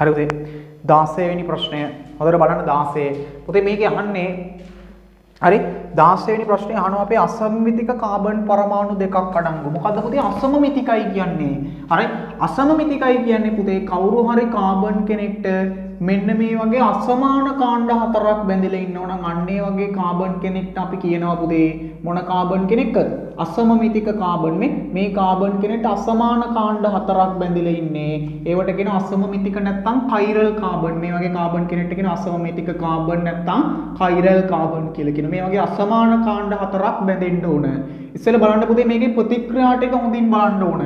හරි පුතේ 16 වෙනි ප්‍රශ්නය හොඳට බලන්න 16 පුතේ මේකේ අහන්නේ හරි 16 වෙනි ප්‍රශ්නේ අහනවා අපේ අසමමිතික කාබන් පරමාණු දෙකක් අඩංගු. මොකද්ද පුතේ අසමමිතිකයි කියන්නේ? හරි අසමමිතිකයි කියන්නේ පුතේ කවුරු හරි කාබන් කෙනෙක්ට මෙන්න මේ වගේ අසමාන කාණ්ඩ හතරක් බැඳිලා ඉන්නවා නම් අන්න ඒ වගේ කාබන් කෙනෙක්ට අපි කියනවා පුතේ මොන කාබන් කෙනෙක්ද? අසමමිතික කාබන්. මේ කාබන් කෙනෙක්ට අසමාන කාණ්ඩ හතරක් බැඳිලා ඉන්නේ. ඒවට කියන අසමමිතික නැත්නම් කයිරල් කාබන්. මේ වගේ කාබන් කෙනෙක්ට කියන අසමමිතික කාබන් නැත්නම් කයිරල් කාබන් කියලා කියන මේ වගේ අසමාන කාණ්ඩ හතරක් බැඳෙන්න ඕන. ඉස්සෙල්ලා බලන්න පුතේ මේකේ ප්‍රතික්‍රියා ටික හොඳින් බලන්න ඕන.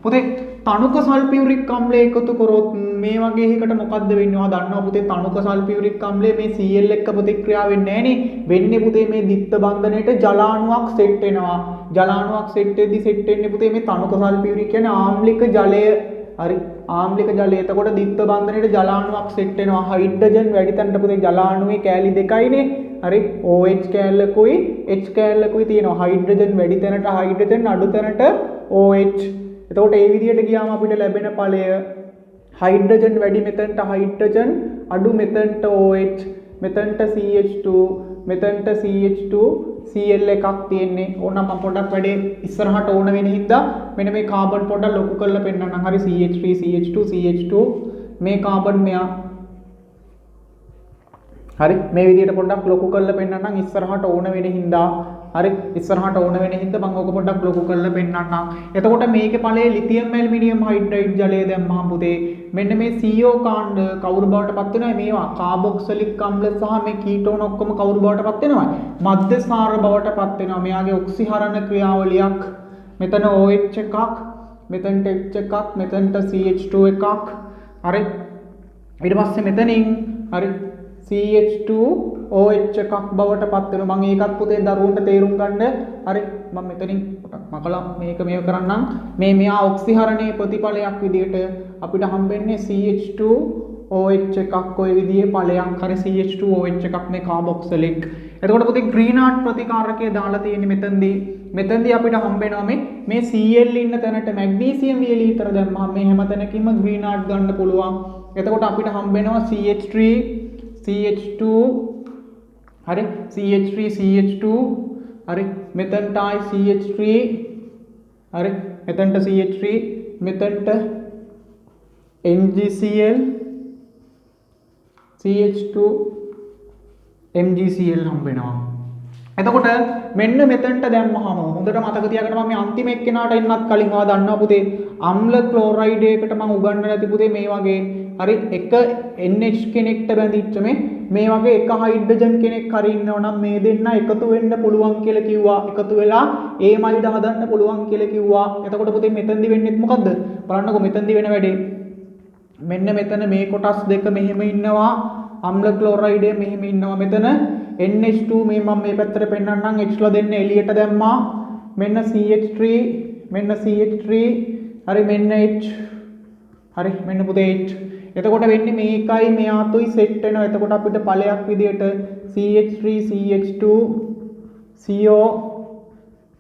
පුතේ තනුක සල්ෆියුරික් අම්ලය එකතු කරොත් මේ වගේ එකකට මොකද්ද වෙන්නේ? ඔයා දන්නවා පුතේ තනුක සල්ෆියුරික් අම්ලය මේ Cl එක්ක ප්‍රතික්‍රියා වෙන්නේ නැහනේ. වෙන්නේ පුතේ මේ දිත්ත බන්ධනයේට ජලාණුවක් සෙට් වෙනවා. ජලාණුවක් සෙට් වෙද්දි සෙට් වෙන්නේ පුතේ මේ තනුක සල්ෆියුරික් කියන්නේ ආම්ලික ජලය. හරි ආම්ලික ජලය. එතකොට දිත්ත බන්ධනයේට ජලාණුවක් සෙට් වෙනවා. හයිඩ්‍රජන් වැඩි තැනට පුතේ ජලාණුවේ කෑලි දෙකයිනේ. හරි OH කෑල්ලකුයි H කෑල්ලකුයි තියෙනවා. හයිඩ්‍රජන් වැඩි තැනට හයිඩ්‍රජන් අඩු තැනට OH. එතකොට ඒ විදිහට ගියාම අපිට ලැබෙන ඵලය හයිඩ්‍රජන් වැඩි මෙතනට හයිඩ්‍රජන් අඩු මෙතනට OH මෙතනට CH2 මෙතනට CH2 Cl එකක් තියෙන්නේ. ඕනනම් මම පොඩ්ඩක් වැඩේ ඉස්සරහට ඕන වෙන හින්දා මෙන්න මේ කාබන් පොඩ්ඩක් ලොකු කරලා පෙන්නන්නම්. හරි CH3 CH2 CH2 මේ කාබන් මෙයා හරි මේ විදිහට පොඩ්ඩක් ලොකු කරලා පෙන්නන්නම් ඉස්සරහට ඕන වෙන හින්දා. හරි ඉස්සරහට ඕන වෙන හින්දා මම ඔක පොඩ්ඩක් ලොකු කරලා පෙන්නන්නම්. එතකොට මේකේ ඵලයේ ලිතියම් ඇල්මිනියම් හයිඩ්‍රයිඩ් ජලය දැම්මහම පුතේ මෙන්න මේ CO කාණ්ඩ කවුරු බවට පත් වෙනවද? මේවා කාබොක්සිලික් අම්ල සහ මේ කීටෝන ඔක්කොම කවුරු බවට පත් වෙනවද? මධ්‍යසාර බවට පත් වෙනවා. මෙයාගේ ඔක්සිහරණ ක්‍රියාවලියක් මෙතන OH එකක් මෙතනට H එකක් මෙතනට CH2 එකක්. හරි ඊට පස්සේ මෙතනින් හරි CH2OH එකක් බවට පත් වෙනවා. මම ඒකත් පුතේ දරුවන්ට තේරුම් ගන්න හරි මම මෙතනින් මකලා මේක මේව කරන්නම්. මෙයා ඔක්සිහරණයේ ප්‍රතිඵලයක් විදිහට අපිට හම්බෙන්නේ CH2OH එකක් ඔය විදිහේ ඵලයක්. හරි CH2OH එකක් මේ කාබොක්සිලික්. එතකොට පුතේ ග්‍රීනාඩ් ප්‍රතිකාරකය දාලා තියෙන්නේ මෙතෙන්දී අපිට හම්බෙනවා මේ Cl ඉන්න තැනට මැග්නීසියම් වියලි විතර දැම්මම මේ හැම තැනකින්ම ග්‍රීනාඩ් ගන්න පුළුවන්. එතකොට අපිට හම්බෙනවා CH3 CH2 හරි CH3 CH2 හරි මෙතනට ආයි CH3 හරි මෙතනට CH3 මෙතනට MgCl CH2 MgCl හම්බ වෙනවා. එතකොට මෙන්න මෙතනට දැම්මහම හොඳට මතක තියාගන්න මම මේ අන්තිම එක්කෙනාට එන්නත් කලින් ඔයා දන්නවා පුතේ අම්ල ක්ලෝරයිඩ් එකකට මම උගන්වලා ඇති පුතේ මේ වගේ හරි එක NH කෙනෙක්ට බැඳිච්ච මේ වගේ එක හයිඩ්‍රජන් කෙනෙක් හරි ඉන්නවා නම් මේ දෙන්න එකතු වෙන්න පුළුවන් කියලා කිව්වා. එකතු වෙලා ඒමයිඩ් හදන්න පුළුවන් කියලා කිව්වා. එතකොට පුතේ මෙතෙන්දි වෙන්නේ මොකද්ද? බලන්නකෝ මෙතෙන්දි වෙන වැඩේ. මෙන්න මෙතන මේ කොටස් දෙක මෙහෙම ඉන්නවා. අම්ල ක්ලෝරයිඩය මෙහෙම ඉන්නවා. මෙතන NH2 මේ මම මේ පැත්තට පෙන්නන්නම් H ලා දෙන්න එළියට දැම්මා. මෙන්න CH3 මෙන්න CH3 හරි මෙන්න H හරි මෙන්න පුතේ H. එතකොට වෙන්නේ මේකයි මෙයාතුයි සෙට් වෙනවා. එතකොට අපිට ඵලයක් විදියට CH3 CH2 CO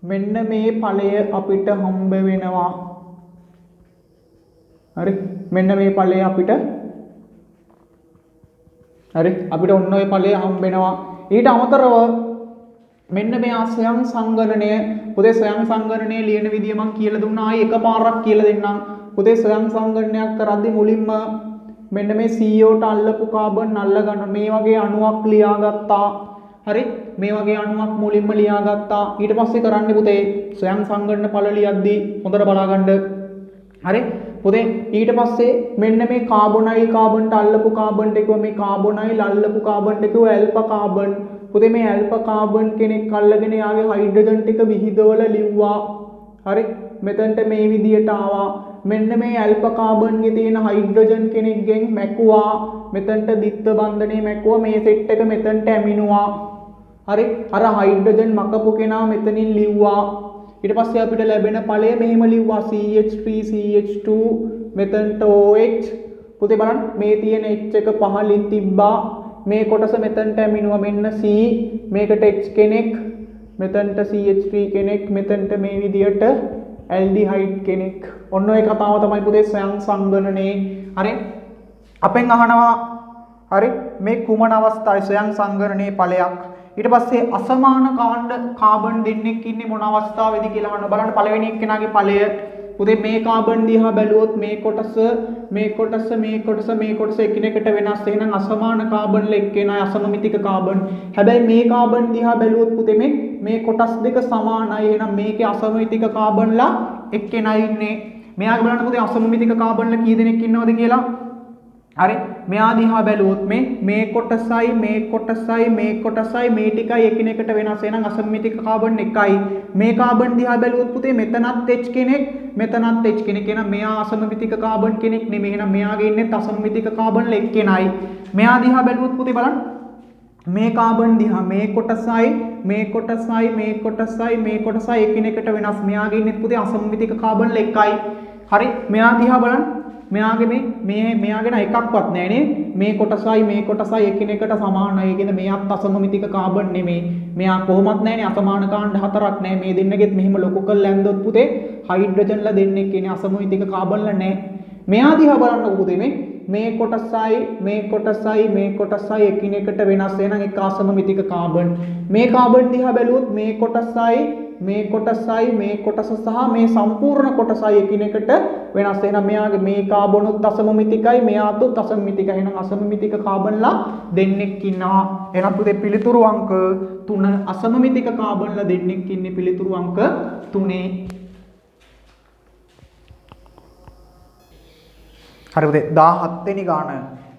මෙන්න මේ ඵලය අපිට හම්බ වෙනවා. හරි මෙන්න මේ ඵලය අපිට හරි අපිට ඔන්න ඔය ඵලය හම්බ වෙනවා. ඊට අමතරව මෙන්න මේ ස්වයං සංගණනය පුතේ ස්වයං සංගණනය ලියන විදිය මම කියලා දුන්නා. ආයි එකපාරක් කියලා දෙන්නම්. පුතේ ස්වයං සංගණනයක් කරද්දී මුලින්ම මෙන්න මේ CO ට අල්ලපු කාබන් අල්ල ගන්න මේ වගේ අණුවක් ලියාගත්තා. හරි මේ වගේ අණුවක් මුලින්ම ලියාගත්තා. ඊට පස්සේ කරන්නේ පුතේ ස්වයං සංගණන ඵල ලියද්දී හොඳට බලාගන්න. හරි පුතේ ඊට පස්සේ මෙන්න මේ කාබොනයිල් කාබන්ට අල්ලපු කාබන් ටිකව මේ කාබොනයිල් අල්ලපු කාබන් ටිකව ඇල්ෆා කාබන්. පුතේ මේ ඇල්ෆා කාබන් කෙනෙක් අල්ලගෙන යාගේ හයිඩ්‍රජන් ටික විහිදවල ලිව්වා. හරි මෙතනට මේ විදියට ආවා. මෙන්න මේ ඇල්ෆා කාබන්ගේ තියෙන හයිඩ්‍රජන් කෙනෙක්ගෙන් මැකුවා. මෙතනට දිත්ත බන්ධනේ මැකුවා. මේ සෙට් එක මෙතනට ඇමිනුවා. හරි අර හයිඩ්‍රජන් මකපු කෙනා මෙතනින් ලිව්වා. ඊට පස්සේ අපිට ලැබෙන ඵලය මෙහෙම ලිව්වා CH3 CH2 මෙතනට OH. පුතේ බලන්න මේ තියෙන H එක පහලින් තිබ්බා. මේ කොටස මෙතනට ඇමිනුවා. මෙන්න C මේකට H කෙනෙක් මෙතනට CH3 කෙනෙක් මෙතනට මේ විදියට ඇල්ඩිහයිඩ් කෙනෙක්. ඔන්න ඔය කතාව තමයි පුතේ ස්වයං සංගණනයේ. හරි අපෙන් අහනවා හරි මේ කුමන අවස්ථාවේ ස්වයං සංගරණයේ ඵලයක් ඊට පස්සේ අසමාන කාණ්ඩ කාබන් දෙන්නෙක් ඉන්නේ මොන අවස්ථාවේද කියලා අහනවා. බලන්න පළවෙනි එක්කෙනාගේ ඵලය පුතේ මේ කාබන් දිහා බැලුවොත් මේ කොටස එකිනෙකට වෙනස්. එහෙනම් අසමාන කාබන් වල එක්කෙනා අසමමිතික කාබන්. හැබැයි මේ කාබන් දිහා බැලුවොත් පුතේ මේ කොටස් දෙක සමානයි. එහෙනම් මේකේ අසමමිතික කාබන්ලා එක්කෙනා ඉන්නේ. මෙයාගේ බලන්න පුතේ අසමමිතික කාබන්ලා කී දෙනෙක් ඉන්නවද කියලා. හරි මෙයා දිහා බැලුවොත් මේ කොටසයි මේ ටිකයි එකිනෙකට වෙනස්. එහෙනම් අසමමිතික කාබන් එකයි. මේ කාබන් දිහා බැලුවොත් පුතේ මෙතනත් H කෙනෙක් මෙතනත් H කෙනෙක්. එහෙනම් මෙයා අසමමිතික කාබන් කෙනෙක් නෙමෙයි. එහෙනම් මෙයාගේ ඉන්නේ අසමමිතික කාබන් එක්කෙනයි. මෙයා දිහා බැලුවොත් පුතේ බලන්න මේ කාබන් දිහා මේ කොටසයි එකිනෙකට වෙනස්. මෙයාගේ ඉන්නේ පුතේ අසමමිතික කාබන් එකයි. හරි මෙයා දිහා බලන්න මෙයාගේ මෙයාගෙන එකක්වත් නැහැ නේ. මේ කොටසයි එකිනෙකට සමානයි. ඒ කියන්නේ මෙයාත් අසමමිතික කාබන් නෙමෙයි. මෙයා කොහොමත් නැහැනේ අසමාන කාණ්ඩ හතරක් නැහැ. මේ දෙන්නගෙත් මෙහිම ලොකු කරලා ඇන්දොත් පුතේ හයිඩ්‍රජන්ලා දෙන්නෙක් ඉන්නේ අසමමිතික කාබන්ලා නැහැ. මෙයා දිහා බලන්නකො පුතේ මේ කොටසයි එකිනෙකට වෙනස්. එහෙනම් එක අසමමිතික කාබන්. මේ කාබන් දිහා බැලුවොත් මේ කොටස සහ මේ සම්පූර්ණ කොටසයි එකිනෙකට වෙනස්. එහෙනම් මෙයාගේ මේ කාබනුත් අසමමිතිකයි මෙයාත් අසමමිතිකයි. එහෙනම් අසමමිතික කාබන්ලා දෙන්නෙක් ඉන්නවා. එහෙනම් පුතේ පිළිතුරු අංක 3 අසමමිතික කාබන්ලා දෙන්නෙක් ඉන්නේ පිළිතුරු අංක 3. හරි පුතේ 17 වෙනි ගාන.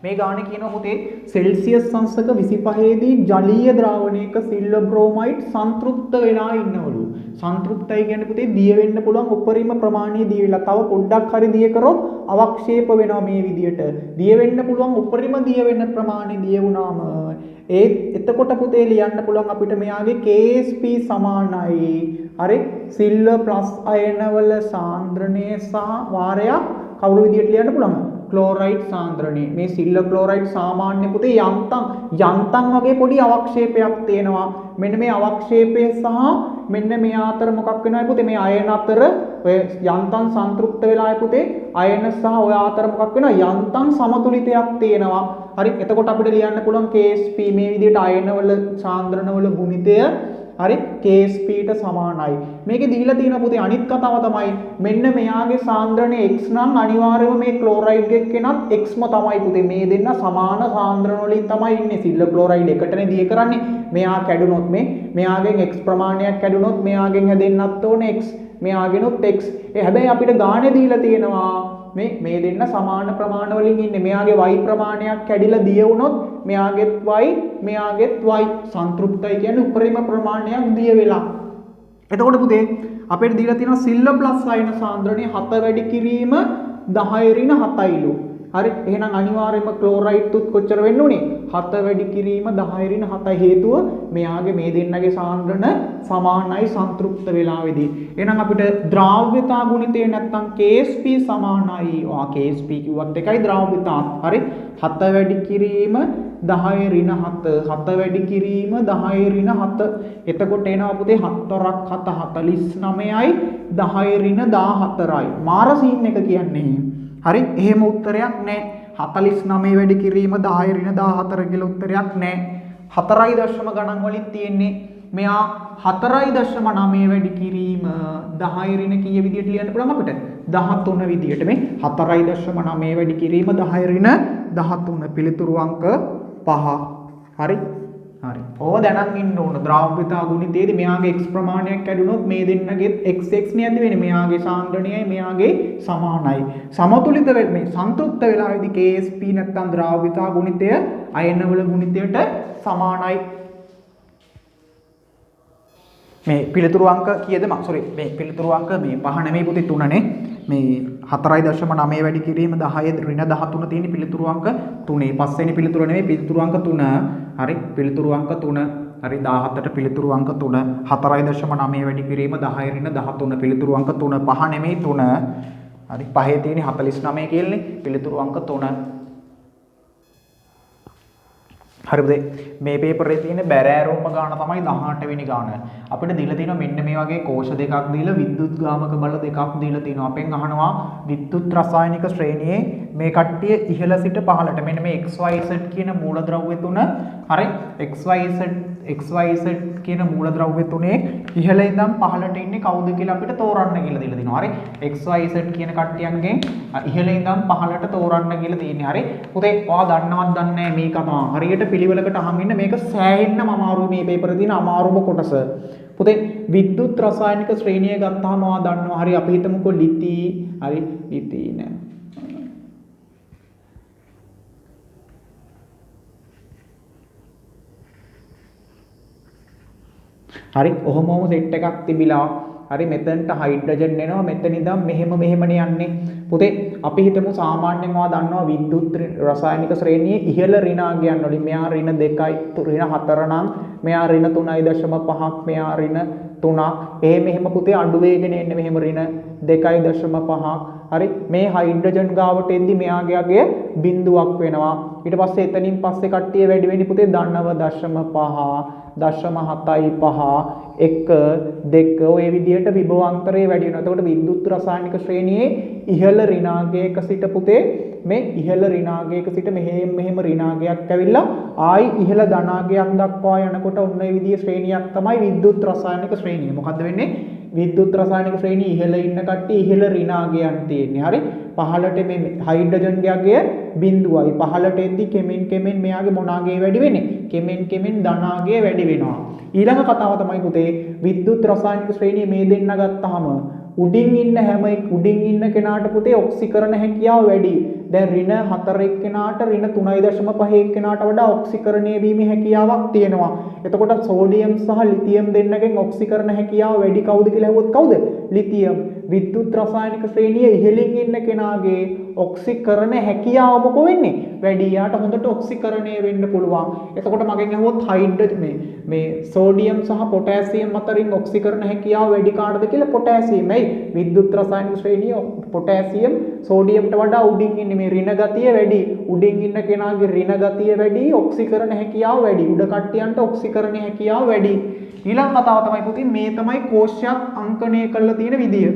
මේ ගානේ කියනවා පුතේ සෙල්සියස් අංශක 25 දී ජලීය ද්‍රාවණයක සිල්වර් බ්‍රෝමයිඩ් සංතෘප්ත වෙලා ඉන්නවලු. සංතෘප්තයි කියන්නේ පුතේ දිය වෙන්න පුළුවන් උපරිම ප්‍රමාණය දිය වෙලා. තව පොඩ්ඩක් හරි දිය කරොත් අවක්ෂේප වෙනවා මේ විදියට. දිය වෙන්න පුළුවන් උපරිම දිය වෙන්න ප්‍රමාණය දිය වුණාම එතකොට පුතේ ලියන්න පුළුවන් අපිට මෙයාගේ KSP සමානයි. හරි සිල්වර් ප්ලස් අයන වල සාන්ද්‍රණය සහ වාරයක් කවුරු විදියට ලියන්න පුළුවන්? ක්ලෝරයිඩ් සාන්ද්‍රණය. මේ සිල්වර් ක්ලෝරයිඩ් සාමාන්‍ය පුතේ යන්තම් වගේ පොඩි අවක්ෂේපයක් තියෙනවා. මෙන්න මේ අවක්ෂේපය සහ මෙන්න මේ අතර මොකක් වෙනවද පුතේ? මේ අයන අතර ඔය යන්තම් සංතෘප්ත වෙලා පුතේ අයන සහ ඔය අතර මොකක් වෙනවද? යන්තම් සමතුලිතයක් තියෙනවා. හරි එතකොට අපිට ලියන්න පුළුවන් KSP මේ විදිහට අයන වල සාන්ද්‍රණ වල ගුණිතය හරි KSP ට සමානයි. මේකේ දීලා තියෙන පුතේ අනිත් කතාව තමයි මෙන්න මෙයාගේ සාන්ද්‍රණය x නම් අනිවාර්යයෙන්ම මේ ක්ලෝරයිඩ් එක්කෙනත් xම තමයි පුතේ. මේ දෙන්න සමාන සාන්ද්‍රණ වලින් තමයි ඉන්නේ. සිල්වර් ක්ලෝරයිඩ් එකටනේ දිය කරන්නේ. මෙයා කැඩුනොත් මෙයාගෙන් x ප්‍රමාණයක් කැඩුනොත් මෙයාගෙන් හැදෙන්නත් ඕනේ x. මෙයාගෙනුත් x. හැබැයි අපිට ගානේ දීලා තියෙනවා මේ දෙන්න සමාන ප්‍රමාණ වලින් ඉන්නේ. මෙයාගේ y ප්‍රමාණයක් කැඩිලා දිය වුණොත් මෙයාගෙත් y සංතෘප්තයි කියන්නේ උපරිම ප්‍රමාණයක් දිය වෙලා. එතකොට පුතේ අපිට දීලා තියෙනවා සිල්වර් ප්ලස් අයන සාන්ද්‍රණය 7 වැඩි කිරීම 10 ඍණ 7යිලු. හරි එහෙනම් අනිවාර්යයෙන්ම ක්ලෝරයිඩ් උත් කොච්චර වෙන්න උනේ? 7 වැඩි කිරීම 10 ඍණ 7. හේතුව මෙයාගේ මේ දෙන්නගේ සාන්ද්‍රණ සමානයි සංතෘප්ත වෙලාවේදී. එහෙනම් අපිට ද්‍රාව්‍යතා ගුණිතය නැත්තම් KSP සමානයි. KSP කිව්වත් එකයි ද්‍රාව්‍යතාත්. හරි 7 වැඩි කිරීම 10 ඍණ 7. 7 වැඩි කිරීම 10 ඍණ 7. එතකොට එනවා පුතේ 7 7 49යි 10 ඍණ 14යි. මාර සීන් එක කියන්නේ. හරි එහෙම උත්තරයක් නැහැ. 49 වැඩි කිරීම 10 ඍණ 14 කියලා උත්තරයක් නැහැ. 4යි දශම ගණන් වලින් තියෙන්නේ. මෙයා 4.9 වැඩි කිරීම 10 ඍණ කීය විදියට ලියන්න පුළුවන් අපිට? 13 විදියට. මේ 4.9 වැඩි කිරීම 10 ඍණ 13 පිළිතුරු අංක 5. හරි හරි. ඕව දැනන් ඉන්න ඕන. ද්‍රාව්‍යතා ගුණිතයේදී මෙයාගේ x ප්‍රමාණයක් කැඩුනොත් මේ දෙන්නගේ xx නේ ඇති වෙන්නේ. මෙයාගේ සාන්ද්‍රණයයි මෙයාගේ සමානයි. සමතුලිත මේ සංතෘප්ත වෙලාවේදී KSP නැත්තම් ද්‍රාව්‍යතා ගුණිතය අයන වල ගුණිතයට සමානයි. මේ පිළිතුරු අංක කීයද? මේ පිළිතුරු අංක මේ 5 නෙමෙයි පුතේ 3 නේ. මේ 4.9 වැඩි කිරීම 10 ඍණ 13 තියෙන පිළිතුරු අංක 3. පස්වෙනි පිළිතුර නෙමෙයි පිළිතුරු අංක 3. හරි පිළිතුරු අංක 3. හරි 17ට පිළිතුරු අංක 3. 4.9 වැඩි කිරීම 10 ඍණ 13 පිළිතුරු අංක 3. 5 නෙමෙයි 3. හරි 5 තියෙන්නේ 49 කියලානේ පිළිතුරු අංක 3. හරි පුතේ මේ පේපර් එකේ තියෙන බැරෑරෝම ගාන තමයි 18 වෙනි ගාන. අපිට දීලා තියෙනවා මෙන්න මේ වගේ කෝෂ දෙකක් දීලා විද්‍යුත් ගාමක බල දෙකක් දීලා තියෙනවා. අපෙන් අහනවා විද්‍යුත් රසායනික ශ්‍රේණියේ මේ කට්ටිය ඉහළ සිට පහළට මෙන්න මේ XYZ කියන මූලද්‍රව්‍ය තුන හරි XYZ කියන මූලද්‍රව්‍ය තුනේ ඉහළ ඉඳන් පහළට ඉන්නේ කවුද කියලා අපිට තෝරන්න කියලා දීලා තිනවා. හරි XYZ කියන කට්ටියන්ගෙන් ඉහළ ඉඳන් පහළට තෝරන්න කියලා තියෙන්නේ. හරි පුතේ ඔයා දන්නවත් දන්නේ නැහැ මේක තමයි. හරියට පිළිවෙලකට අහන් ඉන්න මේක සෑහෙන්නම අමාරුයි මේ පේපරේ තියෙන අමාරුම කොටස. පුතේ විද්‍යුත් රසායනික ශ්‍රේණිය ගත්තාම ඔයා දන්නවා. හරි අපි හිතමුකෝ ලිති හරි ලිති නෑ. හරි ඔහොම සෙට් එකක් තිබිලා හරි මෙතනට හයිඩ්‍රජන් එනවා මෙතන ඉඳන් මෙහෙමනේ යන්නේ පුතේ අපි හිතමු සාමාන්‍යයෙන් ඔයා දන්නවා විද්‍යුත් රසායනික ශ්‍රේණියේ ඉහළ ඍණාංගයන් වලින් මෙයා ඍණ 2යි ඍණ 4 නම් මෙයා ඍණ 3.5ක් මෙයා ඍණ 3ක් එහෙම පුතේ අඩු වේගෙන එන්නේ මෙහෙම ඍණ 2.5ක් හරි මේ හයිඩ්‍රජන් ගාවට එද්දි මෙයාගේ අගය බිඳුවක් වෙනවා ඊට පස්සේ එතනින් පස්සේ කට්ටිය වැඩි වෙන්නේ පුතේ 9.5 0.75 1 2 ඔය විදිහට විභවාන්තරය වැඩි වෙනවා. එතකොට විද්‍යුත් රසායනික ශ්‍රේණියේ ඉහළ ඍණාංගයක සිට පුතේ මේ ඉහළ ඍණාංගයක සිට මෙහෙම ඍණාංගයක් ඇවිල්ලා ආයි ඉහළ ධනාංගයක් දක්වා යනකොට ඔන්න ඔය විදිහේ ශ්‍රේණියක් තමයි විද්‍යුත් රසායනික ශ්‍රේණිය. මොකද්ද වෙන්නේ? විද්‍යුත් රසායනික ශ්‍රේණිය ඉහළ ඉන්න කට්ටිය ඉහළ ඍණාංගයන් තියෙන්නේ. හරි. පහළට මේ හයිඩ්‍රජන්ගේ අගය බිඳුවයි. පහළට එද්දි කෙමෙන් මෙයාගේ මොනාගේ වැඩි වෙන්නේ? කෙමෙන් ධනාංගය වැඩි වෙනවා. ඊළඟ කතාව තමයි පුතේ විද්‍යුත් රසායනික ශ්‍රේණිය මේ දෙන්න ගත්තාම උඩින් ඉන්න කෙනාට පුතේ ඔක්සිකරණ හැකියාව වැඩි. දැන් ඍණ 4 එක්කෙනාට ඍණ 3.5 එක්කෙනාට වඩා ඔක්සිකරණය වීමේ හැකියාවක් තියෙනවා. එතකොට සෝඩියම් සහ ලිතියම් දෙන්නගෙන් ඔක්සිකරණ හැකියාව වැඩි කවුද කියලා අහුවොත් කවුද? ලිතියම්. විද්‍යුත් රසායනික ශ්‍රේණියේ ඉහළින් ඉන්න කෙනාගේ ඔක්සිකරණ හැකියාව මොකෝ වෙන්නේ? වැඩි. යාට හොඳට ඔක්සිකරණය වෙන්න පුළුවන්. එතකොට මගෙන් අහුවොත් හයිඩ්‍රජන් මේ සෝඩියම් සහ පොටෑසියම් අතරින් ඔක්සිකරණ හැකියාව වැඩි කාටද කියලා පොටෑසියම්. විද්‍යුත් රසායනික ශ්‍රේණිය පොටෑසියම් සෝඩියම්ට වඩා උඩින් ඉන්නේ මේ ඍණ ගතිය වැඩි උඩින් ඉන්න කෙනාගේ ඍණ ගතිය වැඩි ඔක්සිකරණ හැකියාව වැඩි උඩ කට්ටියන්ට ඔක්සිකරණ හැකියාව වැඩි ඊළඟ කතාව තමයි පුතේ මේ තමයි කෝෂයක් අංකණය කරලා තියෙන විදිය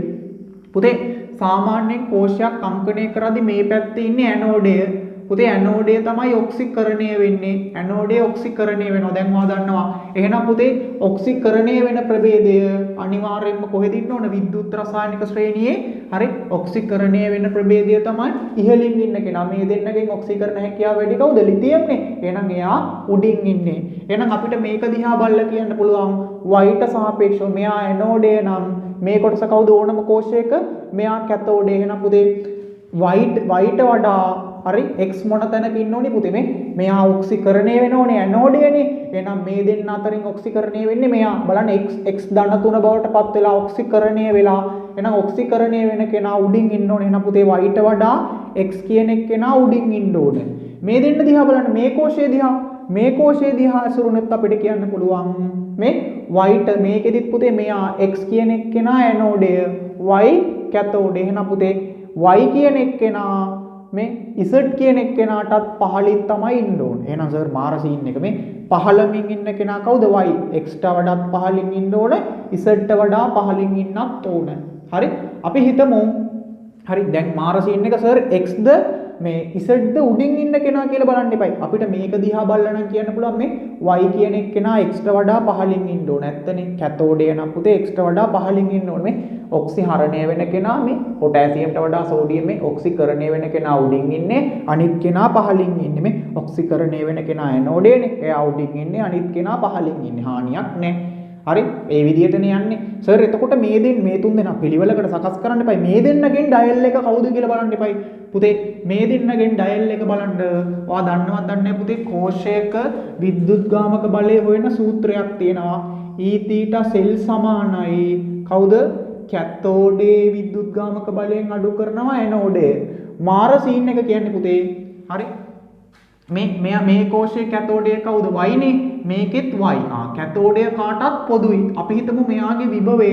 පුතේ සාමාන්‍යයෙන් කෝෂයක් අංකණය කරද්දී මේ පැත්තේ ඉන්නේ ඇනෝඩය පුතේ ඇනෝඩය තමයි ඔක්සිකරණය වෙන්නේ ඇනෝඩය ඔක්සිකරණය වෙනවා දැන් ඔයා දන්නවා එහෙනම් පුතේ ඔක්සිකරණය වෙන ප්‍රභේදය අනිවාර්යයෙන්ම කොහෙද ඉන්න ඕන විද්‍යුත් රසායනික ශ්‍රේණියේ හරි ඔක්සිකරණය වෙන ප්‍රභේදය තමයි ඉහළින් ඉන්න කෙනා මේ දෙන්නගෙන් ඔක්සිකරණ හැකියාව වැඩි කවුද ලිතියම්නේ එහෙනම් එයා උඩින් ඉන්නේ එහෙනම් අපිට මේක දිහා බලලා කියන්න පුළුවන් වයිට සාපේක්ෂව මෙයා ඇනෝඩය නම් මේ කොටස කවුද ඕනම කෝෂයක මෙයා කැතෝඩය එහෙනම් පුතේ වයිට වඩා හරි x මොන තැනක ඉන්න ඕනේ පුතේ මෙයා ඔක්සිකරණය වෙන්න ඕනේ ඇනෝඩයනේ එහෙනම් මේ දෙන්න අතරින් ඔක්සිකරණය වෙන්නේ මෙයා බලන්න x ධන 3 බවට පත් වෙලා ඔක්සිකරණය වෙලා එහෙනම් ඔක්සිකරණය වෙන කෙනා උඩින් ඉන්න ඕනේ එහෙනම් පුතේ y ට වඩා x කියන එක්කෙනා උඩින් ඉන්න ඕනේ මේ දෙන්න දිහා බලන්න මේ කෝෂය දිහා අසුරුනොත් අපිට කියන්න පුළුවන් මේ y ට මේකෙදිත් පුතේ මෙයා x කියන එක්කෙනා ඇනෝඩය y කැතෝඩය එහෙනම් පුතේ y කියන එක්කෙනා මේ z කියන එක්කෙනාටත් පහළින් තමයි ඉන්න ඕනේ. එහෙනම් සර් මාර සීන් එක මේ පහළමින් ඉන්න කෙනා කවුද? y. x ට වඩාත් පහළින් ඉන්න ඕනේ. z ට වඩා පහළින් ඉන්නත් ඕනේ. හරි? අපි හිතමු හරි දැන් මාර සීන් එක සර් x ද මේ z ද උඩින් ඉන්න කෙනා කියලා බලන්න එපයි. අපිට මේක දිහා බලලා නම් කියන්න පුළුවන් මේ y කියන එක්කෙනා x ට වඩා පහළින් ඉන්න ඕනේ. නැත්තනේ කැතෝඩය නම් පුතේ x ට වඩා පහළින් ඉන්න ඕනේ. මේ ඔක්සිහරණය වෙන කෙනා මේ පොටෑසියම්ට වඩා සෝඩියම් මේ ඔක්සිකරණය වෙන කෙනා උඩින් ඉන්නේ අනිත් කෙනා පහළින් ඉන්නේ මේ ඔක්සිකරණය වෙන කෙනා ඇනෝඩයනේ එයා උඩින් ඉන්නේ අනිත් කෙනා පහළින් ඉන්නේ හානියක් නැහැ හරි ඒ විදිහටනේ යන්නේ සර් එතකොට මේ තුන් දෙනා පිළිවෙලකට සකස් කරන්න එපයි මේ දෙන්නගෙන් ඩයල් එක කවුද කියලා බලන්න එපයි පුතේ මේ දෙන්නගෙන් ඩයල් එක බලන්න ඔයා දන්නවද දන්නේ නැහැ පුතේ කෝෂයක විද්‍යුත් ගාමක බලය හොයන සූත්‍රයක් තියෙනවා E θ සෙල් සමානයි කවුද කැතෝඩේ විද්‍යුත් ගාමක බලයෙන් අඩු කරනවා ඇනෝඩය මාර සීන් එක කියන්නේ පුතේ හරි මේ කෝෂයේ කැතෝඩය කවුද y නේ මේකෙත් y කැතෝඩය කාටත් පොදුයි අපි හිතමු මෙයාගේ විභවය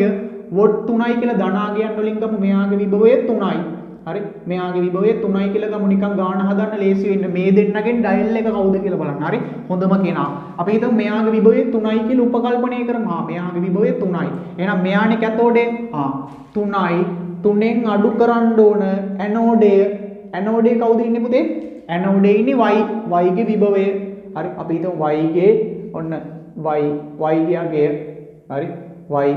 වොට් 3යි කියලා ධනාගයන් වලින් ගමු මෙයාගේ විභවය 3යි හරි මෙයාගේ විභවය 3යි කියලා ගමු නිකන් ගාන හදන්න ලේසි වෙන්න මේ දෙන්නගෙන් ඩයල් එක කවුද කියලා බලන්න හරි හොඳම කෙනා අපි හිතමු මෙයාගේ විභවය 3යි කියලා උපකල්පනය කරමු මෙයාගේ විභවය 3යි එහෙනම් මෙයානේ කැතෝඩේ 3යි 3ෙන් අඩු කරන්න ඕන ඇනෝඩේ කවුද ඉන්නේ පුතේ ඇනෝඩේ ඉන්නේ y ගේ විභවය හරි අපි හිතමු y ගේ ඔන්න y ගියාගේ හරි y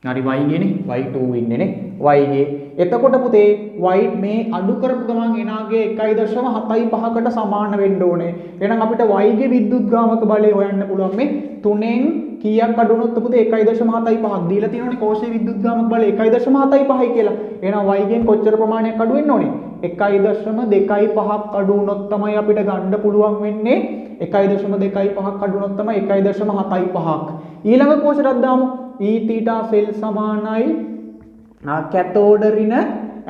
හරි y ගේනේ y2 ඉන්නේ නේ y ගේ එතකොට පුතේ y මේ අඩු කරපු ගමන් එනාගේ 1.75කට සමාන වෙන්න ඕනේ එහෙනම් අපිට y ගේ විද්‍යුත් ගාමක බලය හොයන්න පුළුවන් මේ 3ෙන් කීයක් අඩු වුණොත් පුතේ 1.75ක් දීලා තියෙනවනේ කෝෂයේ විද්‍යුත් ගාමක බලය 1.75යි කියලා එහෙනම් y ගෙන් කොච්චර ප්‍රමාණයක් අඩු වෙන්න ඕනේ 1.25ක් අඩු වුණොත් තමයි අපිට ගන්න පුළුවන් වෙන්නේ 1.25ක් අඩු වුණොත් තමයි 1.75ක් ඊළඟ කෝෂයටත් දාමු E theta සෙල් සමානයි කැතෝඩ ඍණ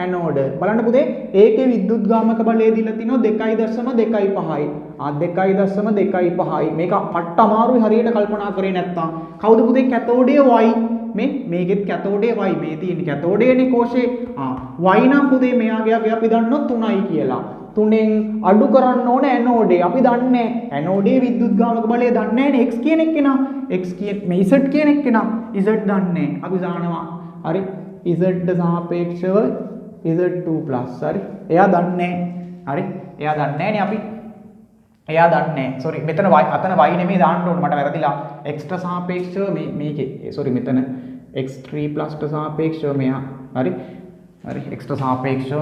ඇනෝඩ බලන්න පුතේ ඒකේ විද්‍යුත් ගාමක බලය දීලා තිනවා 2.25යි 2.25යි මේක පට්ට අමාරුයි හරියට කල්පනා කරේ නැත්තම් කවුද පුතේ කැතෝඩේ y මේකෙත් කැතෝඩේ y මේ තියෙන්නේ කැතෝඩේනේ කෝෂේ y නම් පුතේ මෙයාගේ අපි දන්නොත් 3යි කියලා 3ෙන් අඩු කරන්න ඕන ඇනෝඩේ අපි දන්නේ ඇනෝඩේ විද්‍යුත් ගාමක බලය දන්නේ නැහැ x කියන එක්කෙනා x කියන මේ z කියන එක්කෙනා z දන්නේ අපි දානවා හරි z සාපේක්ෂව z2+ හරි එයා දන්නේ හරි එයා දන්නේ නේ අපි එයා දන්නේ sorry මෙතන අතන y නෙමෙයි දාන්න ඕන මට වැරදිලා x ට සාපේක්ෂව මේකේ sorry මෙතන x3+ ට සාපේක්ෂව මෙයා හරි x ට සාපේක්ෂව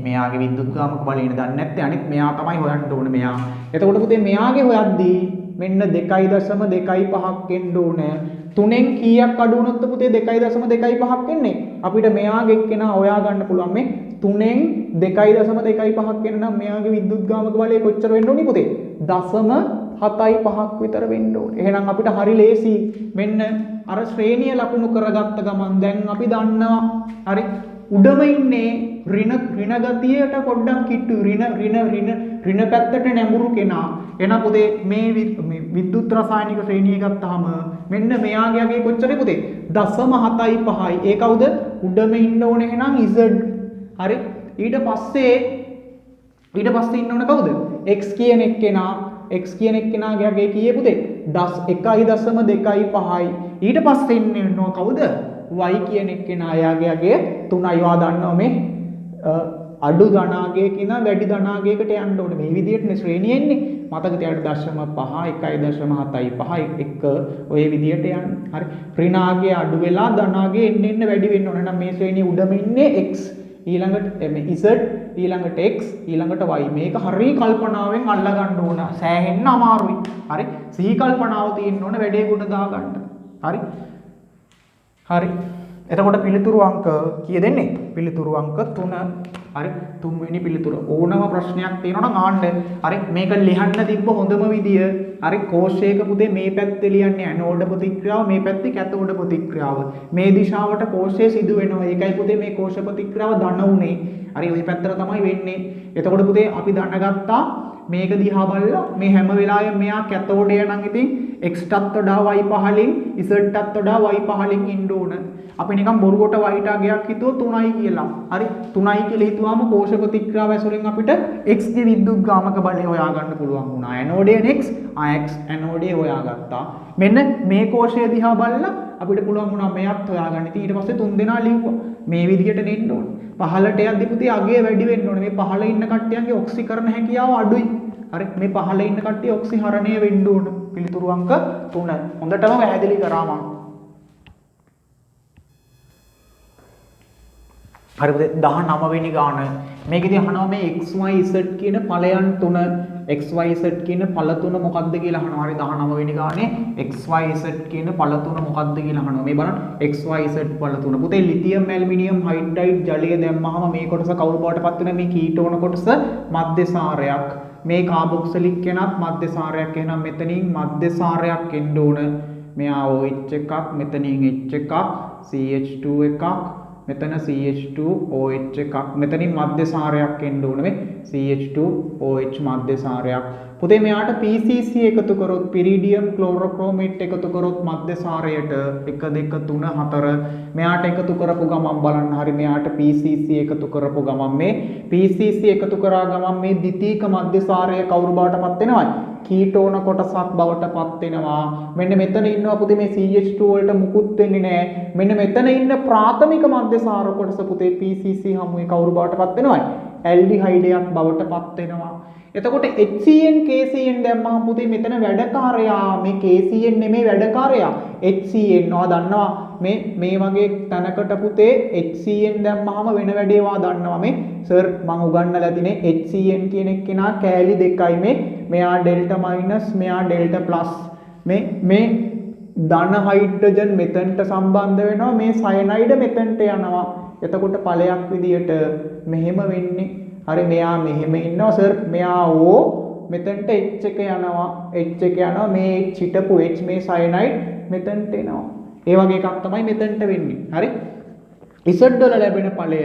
මෙයාගේ විද්‍යුත් ගාමක බලය දන්නේ නැත්නම් අනිත් මෙයා තමයි හොයන්න ඕනේ මෙයා එතකොට පුතේ මෙයාගේ හොයද්දී මෙන්න 2.25ක් එන්න ඕනේ 3ෙන් කීයක් අඩු වුණොත් පුතේ 2.25ක් එන්නේ අපිට මෙයාගේ එක්කෙනා හොයා ගන්න පුළුවන් මේ 3ෙන් 2.25ක් එන්න නම් මෙයාගේ විද්‍යුත් ගාමක බලය කොච්චර වෙන්න ඕනේ පුතේ 0.75ක් විතර වෙන්න ඕනේ එහෙනම් අපිට හරි ලේසි මෙන්න අර ශ්‍රේණිය ලකුණු කරගත්ත ගමන් දැන් අපි දන්නවා හරි උඩම ඉන්නේ ඍණ ගතියට පොඩ්ඩක් කිට්ටු ඍණ පැත්තට නැඹුරු කෙනා එන පුතේ මේ විද්‍යුත් රසායනික ශ්‍රේණිය ගත්තාම මෙන්න මෙයාගේ අගේ කොච්චරද පුතේ 0.75යි ඒ කවුද උඩම ඉන්න ඕනේ එහෙනම් z හරි ඊට පස්සේ ඉන්න ඕනේ කවුද x කියන එක්කෙනාගේ අගේ කීයේ පුතේ 1.25යි ඊට පස්සේ ඉන්නවා කවුද y කියන එක්කෙනා යාගේ අගේ 3යි වා දන්නවා මේ අඩු ධනාගයක ඉඳන් වැඩි ධනාගයකට යන්න ඕනේ මේ විදිහටනේ ශ්‍රේණිය එන්නේ මතක තියාගන්න 0.5 1.75 ඔය විදිහට යන්නේ හරි ඍණාගය අඩු වෙලා ධනාගය එන්න වැඩි වෙන්න ඕනේ නම් මේ ශ්‍රේණිය උඩම ඉන්නේ x ඊළඟට මේ z ඊළඟට x ඊළඟට y මේක හරිය කල්පනාවෙන් අල්ලා ගන්න ඕන සෑහෙන්න අමාරුයි හරි සිහි කල්පනාව තියෙන්න ඕන වැඩේ ගොඩ දා ගන්න හරි එතකොට පිළිතුරු අංක කීය දෙන්නේ පිළිතුරු අංක 3 හරි තුන්වෙනි පිළිතුර ඕනම ප්‍රශ්නයක් තියෙනවා නම් ආන්න හරි මේක ලියන්න තිබ්බ හොඳම විදිය හරි කෝෂයක පුතේ මේ පැත්තේ ලියන්නේ ඇනෝඩ ප්‍රතික්‍රියාව මේ පැත්තේ කැතෝඩ ප්‍රතික්‍රියාව මේ දිශාවට කෝෂය සිදු වෙනවා ඒකයි පුතේ මේ කෝෂ ප්‍රතික්‍රියාව ධන උනේ හරි ওই පැත්තට තමයි වෙන්නේ එතකොට පුතේ අපි දැනගත්තා මේක දිහා බලලා මේ හැම වෙලාවෙම මෙයා කැතෝඩය නම් ඉතින් x ටත් වඩා y පහලින් z ටත් වඩා y පහලින් ඉන්න ඕන අපි නිකන් බොරුවට y ට අගයක් හිතුවොත් 3යි කියලා හරි 3යි කියලා හිතුවාම කෝෂ ප්‍රතික්‍රියාව ඇසුරෙන් අපිට x ගේ විද්‍යුත් ගාමක බලය හොයා ගන්න පුළුවන් වුණා ඇනෝඩේ x ඇනෝඩේ හොයාගත්තා මෙන්න මේ කෝෂය දිහා බලලා අපිට පුළුවන් වුණා මෙයත් හොයාගන්න ඉතින් ඊට පස්සේ 3 දෙනා ලිව්වා මේ විදිහට දෙන්න ඕනේ පහළට යද්දි පුතේ අගය වැඩි වෙන්න ඕනේ මේ පහළ ඉන්න කට්ටියන්ගේ ඔක්සිකරණ හැකියාව අඩුයි හරි මේ පහළ ඉන්න කට්ටිය ඔක්සිහරණය වෙන්න ඕන පිළිතුරු අංක 3 හොඳටම පැහැදිලි කරා මම හරි පුතේ 19 වෙනි ගාන මේකෙදී අහනවා මේ xyz කියන ඵලයන් තුන xyz කියන ඵල තුන මොකක්ද කියලා අහනවා හරි 19 වෙනි ගානේ xyz කියන ඵල තුන මොකක්ද කියලා අහනවා මේ බලන්න xyz ඵල තුන පුතේ ලිතියම් ඇල්මිනියම් හයිඩ්‍රයිඩ් ජලය දැම්මහම මේ කොටස කවුරු බවටපත් වෙන මේ කීටෝන කොටස මධ්‍යසාරයක් මේ කාබොක්සිලික් කෙනත් මධ්‍යසාරයක් එහෙනම් මෙතනින් මධ්‍යසාරයක් එන්න ඕන මෙයා OH එකක් මෙතනින් H එකක් CH2 එකක් මෙතන CH2 OH එකක් මෙතනින් මධ්‍යසාරයක් එන්න ඕන මේ CH2 OH මධ්‍යසාරයක් පුතේ මෙයාට PCC එකතු කරොත් පිරිඩියම් ක්ලෝරෝක්‍රෝමේට් එකතු කරොත් මධ්‍යසාරයට 1 2 3 4 මෙයාට එකතු කරපු ගමන් බලන්න හරි මෙයාට PCC එකතු කරපු ගමන් මේ PCC එකතු කරා ගමන් මේ ද්විතීක මධ්‍යසාරය කවුරු බවටපත් වෙනවද? කීටෝන කොටසක් බවටපත් වෙනවා. මෙන්න මෙතන ඉන්නවා පුතේ මේ CH2 වලට මුකුත් වෙන්නේ නැහැ. මෙන්න මෙතන ඉන්න ප්‍රාථමික මධ්‍යසාර කොටස පුතේ PCC හමුවේ කවුරු බවටපත් වෙනවද? ඇල්ඩිහයිඩයක් බවටපත් වෙනවා. එතකොට HCN KCN දැම්මම පුතේ මෙතන වැඩකාරයා මේ KCN නෙමෙයි වැඩකාරයා HCN නවා දන්නවා මේ වගේ තැනකට පුතේ HCN දැම්මම වෙන වැඩේ වා දන්නවා මේ සර් මම උගන්වලා තිනේ HCN කියන එක්කෙනා කෑලි දෙකයි මෙයා ඩෙල්ටා මයිනස් මෙයා ඩෙල්ටා ප්ලස් මේ ධන හයිඩ්‍රජන් මෙතනට සම්බන්ධ වෙනවා මේ සයනයිඩ මෙතනට යනවා එතකොට ඵලයක් විදියට මෙහෙම වෙන්නේ හරි මෙයා මෙහෙම ඉන්නවා සර් මෙයා O මෙතනට H එක යනවා H එක යනවා මේ H හිටපු H මේ සයනයිඩ් මෙතනට එනවා ඒ වගේ එකක් තමයි මෙතනට වෙන්නේ හරි Z වල ලැබෙන ඵලය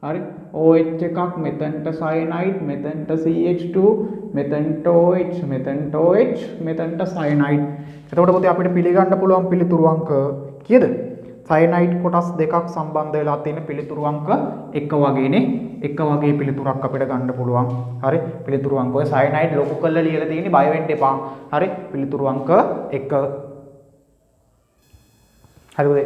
හරි OH එකක් මෙතනට සයනයිඩ් මෙතනට CH2 මෙතනට OH මෙතනට OH මෙතනට සයනයිඩ් එතකොට පුතේ අපිට පිළිගන්න පුළුවන් පිළිතුරු අංක කීයද සයනයිඩ් කොටස් දෙකක් සම්බන්ධ වෙලා තියෙන පිළිතුරු අංක එක වගේනේ එක වගේ පිළිතුරක් අපිට ගන්න පුළුවන් හරි පිළිතුරු අංක ඔය සයනයිඩ් ලොකු කරලා ලියලා තියෙන්නේ බය වෙන්න එපා හරි පිළිතුරු අංක 1 හරි පුතේ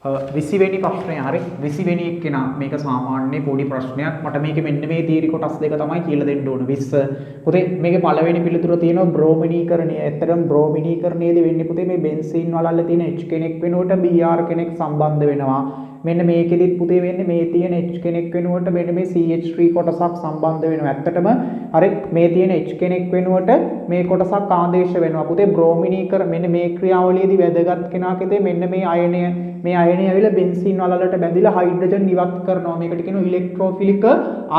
20 වෙනි ප්‍රශ්නය හරි 20 වෙනි එක්කෙනා මේක සාමාන්‍ය පොඩි ප්‍රශ්නයක් මට මේකේ මෙන්න මේ තීරි කොටස් දෙක තමයි කියලා දෙන්න ඕන 20 පුතේ මේකේ පළවෙනි පිළිතුර තියෙනවා බ්‍රෝමිනීකරණය ඇත්තටම බ්‍රෝමිනීකරණයේදී වෙන්නේ පුතේ මේ බෙන්සීන් වලල්ල තියෙන H කෙනෙක් වෙනුවට Br කෙනෙක් සම්බන්ධ වෙනවා මෙන්න මේකෙදිත් පුතේ වෙන්නේ මේ තියෙන H කෙනෙක් වෙනුවට මෙන්න මේ CH3 කොටසක් සම්බන්ධ වෙනවා ඇත්තටම හරි මේ තියෙන H කෙනෙක් වෙනුවට මේ කොටසක් ආදේශ වෙනවා පුතේ බ්‍රෝමිනීකර මෙන්න මේ ක්‍රියාවලියේදී වැදගත් කෙනාකෙතේ මෙන්න මේ අයනය ඇවිල්ලා බෙන්සීන් වලට බැඳිලා හයිඩ්‍රජන් ඉවත් කරනවා මේකට කියනවා ඉලෙක්ට්‍රෝෆිලික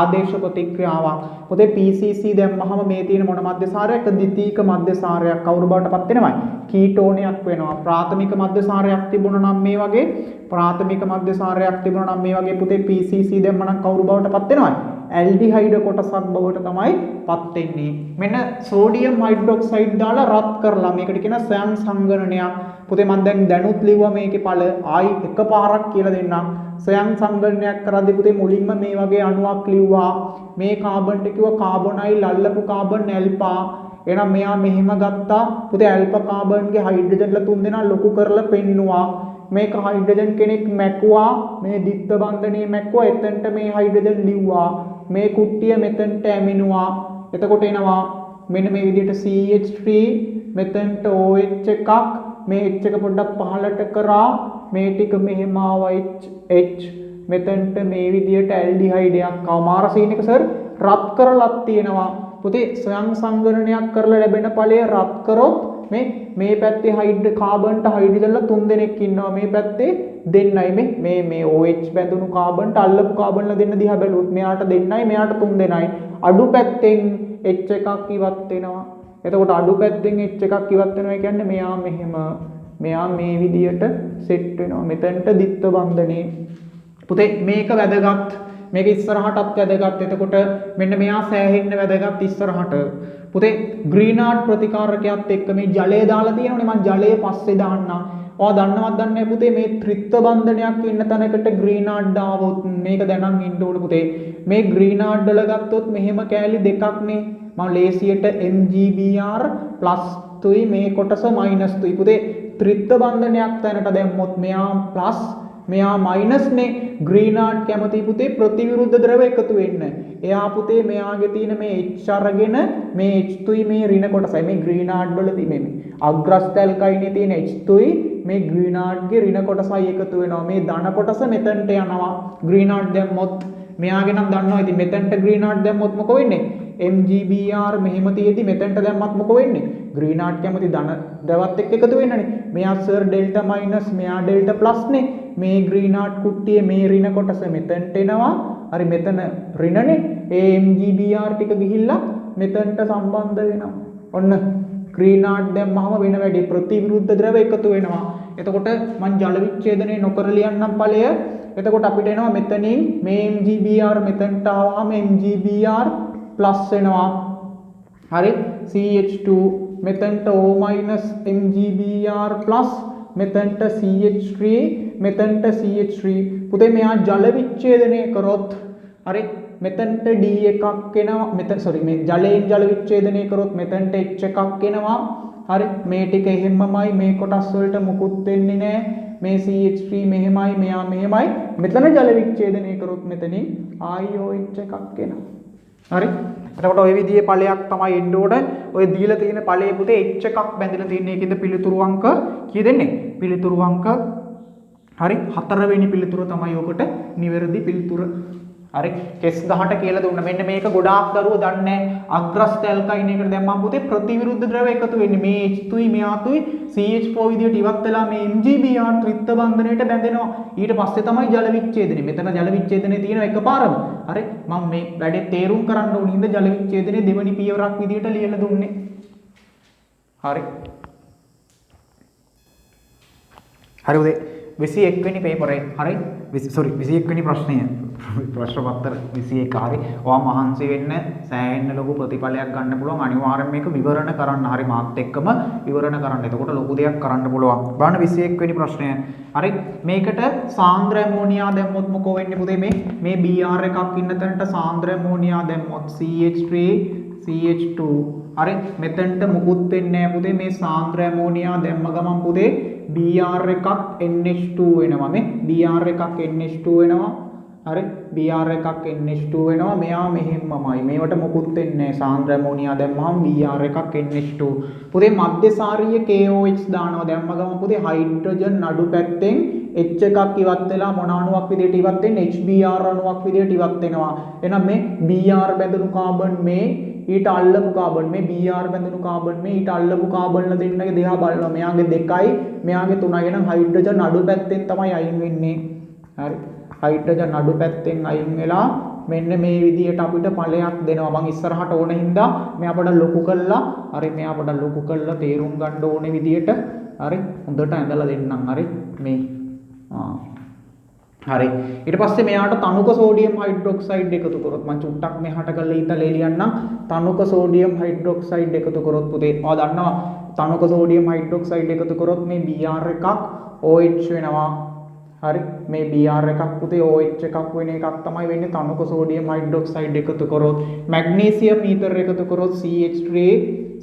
ආදේශ ප්‍රතික්‍රියාවක් පුතේ PCC දැම්මහම මේ තියෙන මොන මධ්‍යසාරයක් ද්විතීක මධ්‍යසාරයක් කවුරු බවටපත් වෙනවයි කීටෝනයක් වෙනවා ප්‍රාථමික මධ්‍යසාරයක් තිබුණා නම් මේ වගේ ප්‍රාථමික මධ්‍යසාරයක් තිබුණා නම් මේ වගේ පුතේ PCC දැම්ම නම් කවුරු බවටපත් වෙනවයි ඇල්ඩිහයිඩ් කොටසක් බවට තමයි පත් වෙන්නේ මෙන්න සෝඩියම් හයිඩ්‍රොක්සයිඩ් දාලා රත් කරලා මේකට කියන ස්වයං සංගණනයක් පුතේ මම දැනුත් ලිව්වා මේකේ ඵල ආයි එකපාරක් කියලා දෙන්නම් ස්වයං සංගණනයක් කරද්දී පුතේ මුලින්ම මේ වගේ අණුවක් ලිව්වා මේ කාබන්ට කිව්වා කාබොනයිල් අල්ලපු කාබන් ඇල්පා එහෙනම් මෙයා මෙහෙම ගත්තා පුතේ ඇල්පා කාබන්ගේ හයිඩ්‍රජන්ලා තුන් දෙනා ලොකු කරලා පෙන්නුවා මේක හයිඩ්‍රජන් කෙනෙක් මැකුවා මේ දිත්ත බන්ධනයේ මැකුවා එතනට මේ හයිඩ්‍රජන් ලිව්වා මේ කුට්ටිය මෙතනට ඇමිනුවා එතකොට එනවා මෙන්න මේ විදිහට CH3 මෙතනට OH එකක් මේ H එක පොඩ්ඩක් පහළට කරා මේ ටික මෙහෙම ආවා H මෙතනට මේ විදිහට ඇල්ඩිහයිඩයක් ආමාර සීන් එක සර් රත් කරලත් තියෙනවා පුතේ ස්වයං සංගණනයක් කරලා ලැබෙන ඵලය රත් කරොත් මේ පැත්තේ කාබන්ට හයිඩ්‍රජන්ලා තුන් දෙනෙක් ඉන්නවා මේ පැත්තේ දෙන්නයි මේ OH බැඳුණු කාබන්ට අල්ලපු කාබන්ලා දෙන්න දිහා බැලුවොත් මෙයාට දෙන්නයි මෙයාට තුන් දෙනයි අඩු පැත්තෙන් H එකක් ඉවත් වෙනවා එතකොට අඩු පැත්තෙන් H එකක් ඉවත් වෙනවා කියන්නේ මෙයා මේ විදියට සෙට් වෙනවා මෙතනට දිත්ත බන්ධනේ පුතේ මේක වැදගත් මේක ඉස්සරහටත් වැදගත් එතකොට මෙන්න මෙයා සෑහෙන්න වැදගත් ඉස්සරහට පුතේ ග්‍රීනාඩ් ප්‍රතිකාරකයත් එක්ක මේ ජලය දාලා තියෙනවනේ මම ජලය පස්සේ දාන්නම් ඔයා දන්නවද දන්නේ පුතේ මේ ත්‍රිත්ව බන්ධනයක් ඉන්න තැනකට ග්‍රීනාඩ් ආවොත් මේක දැනන් ඉන්න ඕනේ පුතේ මේ ග්‍රීනාඩ් වල ගත්තොත් මෙහෙම කෑලි දෙකක්නේ මම ලේසියට MgBr+ තුයි මේ කොටස මයිනස් තුයි පුතේ ත්‍රිත්ව බන්ධනයක් තැනට දැම්මොත් මෙයා ප්ලස් මෙයා මයිනස් නේ ග්‍රීනාඩ් කැමති පුතේ ප්‍රතිවිරුද්ධ ද්‍රව එකතු වෙන්න. එයා පුතේ මෙයාගේ තියෙන මේ H අරගෙන මේ H තුයි මේ ඍණ කොටසයි මේ ග්‍රීනාඩ් වල තියෙන්නේ මේ අග්‍රස්තල්කයිනේ තියෙන H තුයි මේ ග්‍රීනාඩ්ගේ ඍණ කොටසයි එකතු වෙනවා. මේ ධන කොටස මෙතනට යනවා. ග්‍රීනාඩ් දැම්මොත් මෙයාගේ නම් දන්නවා ඉතින් මෙතනට ග්‍රීනාඩ් දැම්මොත් මොකෝ වෙන්නේ? MgBr මෙහෙම තියෙදි මෙතනට දැම්මත් මොකෝ වෙන්නේ? ග්‍රීනාඩ් කැමති ධන ද්‍රවත් එක්ක එකතු වෙන්නනේ. මෙයා සර් ඩෙල්ටා මයිනස් මෙයා ඩෙල්ටා ප්ලස් නේ. මේ ග්‍රීනාඩ් කුට්ටියේ මේ ඍණ කොටස මෙතනට එනවා. හරි මෙතන ඍණනේ. ඒ MgBr ටික ගිහිල්ලා මෙතනට සම්බන්ධ වෙනවා. ඔන්න ග්‍රීනාඩ් දැම්මම වෙන වැඩි ප්‍රතිවිරුද්ධ ද්‍රව එකතු වෙනවා. එතකොට මං ජල විච්ඡේදනය නොකර ලියන්නම් ඵලය. එතකොට අපිට එනවා මෙතනින් මේ MgBr මෙතනට ආවම MgBr+ වෙනවා. හරි CH2 මෙතනට O- MgBr plus මෙතනට CH3 මෙතනට CH3 පුතේ මෙයා ජල විච්ඡේදනය කරොත් හරි මෙතනට D එකක් එනවා මෙතන මේ ජලයෙන් ජල විච්ඡේදනය කරොත් මෙතනට H එකක් එනවා හරි මේ ටික එහෙමමයි මේ කොටස් වලට මුකුත් වෙන්නේ නැහැ මේ CH3 මෙහෙමයි මෙයා මෙහෙමයි මෙතන ජල විච්ඡේදනය කරොත් මෙතනින් ආයි OH එකක් එනවා හරි එතකොට ওই විදිහේ ඵලයක් තමයි එන්න ඕන ඔය දීලා තියෙන ඵලයේ පුතේ H එකක් බැඳලා තියෙන එකේද පිළිතුරු අංක කීය දෙන්නේ පිළිතුරු අංක හරි 4 වෙනි පිළිතුර තමයි ඔකට නිවැරදි පිළිතුර හරි කෙස් 18 කියලා දුන්නා මෙන්න මේක ගොඩාක් දරුවෝ දන්නේ අග්‍රස්ත ඇල්කයින් එකට දැම්මම පුතේ ප්‍රතිවිරුද්ධ ද්‍රව්‍ය එකතු වෙන්නේ මේ H3 මෙයාතුයි CH4 විදියට ඉවත් වෙලා මේ MgBr ත්‍රිත්ව බන්ධනයට බැඳෙනවා ඊට පස්සේ තමයි ජල විච්ඡේදනය මෙතන ජල විච්ඡේදනය තියෙන එකපාරම හරි මම මේ වැඩේ තේරුම් කරන්න ඕන හින්දා ජල විච්ඡේදනය දෙවනි පියවරක් විදියට ලියලා දුන්නේ හරි හරි උදේ 21 වෙනි පේපරේ හරි 21 වෙනි ප්‍රශ්නය ප්‍රශ්න පත්‍ර 21 හරි ඔයා මහන්සි වෙන්න සෑහෙන්න ලොකු ප්‍රතිඵලයක් ගන්න පුළුවන් අනිවාර්යෙන් මේක විවරණ කරන්න හරි මාත් එක්කම විවරණ කරන්න එතකොට ලොකු දෙයක් කරන්න පුළුවන් බලන්න 21 වෙනි ප්‍රශ්නය හරි මේකට සාන්ද්‍ර ඇමෝනියා දැම්මොත් මොකෝ වෙන්නේ පුතේ මේ Br එකක් ඉන්න තැනට සාන්ද්‍ර ඇමෝනියා දැම්මොත් CH3 CH2 හරි මෙතනට මුකුත් වෙන්නේ නැහැ පුතේ මේ සාන්ද්‍ර ඇමෝනියා දැම්ම ගමන් පුතේ Br එකක් NH2 වෙනවා මේ Br එකක් NH2 වෙනවා හරි Br එකක් NH2 වෙනවා මෙයා මෙහෙමමයි මේවට මොකුත් වෙන්නේ නැහැ සාන්ද්‍ර ඇමෝනියා දැම්මම Br එකක් NH2 පුතේ මධ්‍යසාරීය KOH දානවා දැම්ම ගමන් පුතේ හයිඩ්‍රජන් නඩු පැත්තෙන් H එකක් ඉවත් වෙලා මොන අණුවක් විදියට ඉවත් වෙන්නේ HBr අණුවක් විදියට ඉවත් වෙනවා එහෙනම් මේ Br බැඳුණු කාබන් මේ ඊට අල්ලපු කාබන් මේ Br බැඳුණු කාබන් මේ ඊට අල්ලපු කාබන්ලා දෙන්නගේ දෙහා බලනවා මෙයාගේ 2යි මෙයාගේ 3යි එහෙනම් හයිඩ්‍රජන් නඩු පැත්තෙන් තමයි අයින් වෙන්නේ හරි හයිඩ්‍රජන් නඩු පැත්තෙන් අයින් වෙලා මෙන්න මේ විදියට අපිට ඵලයක් දෙනවා මම ඉස්සරහට ඕන හින්දා මේ අපිට ලොකු කළා හරි මේ අපිට ලොකු කළා තේරුම් ගන්න ඕනේ විදියට හරි හොඳට ඇඳලා දෙන්නම් හරි මේ හරි ඊට පස්සේ මෙයාට තනුක සෝඩියම් හයිඩ්‍රොක්සයිඩ් එකතු කරොත් මම චුට්ටක් මෙහාට කරලා ඊතලේ ලියන්නම් තනුක සෝඩියම් හයිඩ්‍රොක්සයිඩ් එකතු කරොත් පුතේ ඔයා දන්නවා තනුක සෝඩියම් හයිඩ්‍රොක්සයිඩ් එකතු කරොත් මේ Br එකක් OH වෙනවා හරි මේ Br එකක් පුතේ OH එකක් වෙන එකක් තමයි වෙන්නේ තනුක සෝඩියම් හයිඩ්‍රොක්සයිඩ් එකතු කරොත් මැග්නීසියම් ඊතර එකතු කරොත් CH3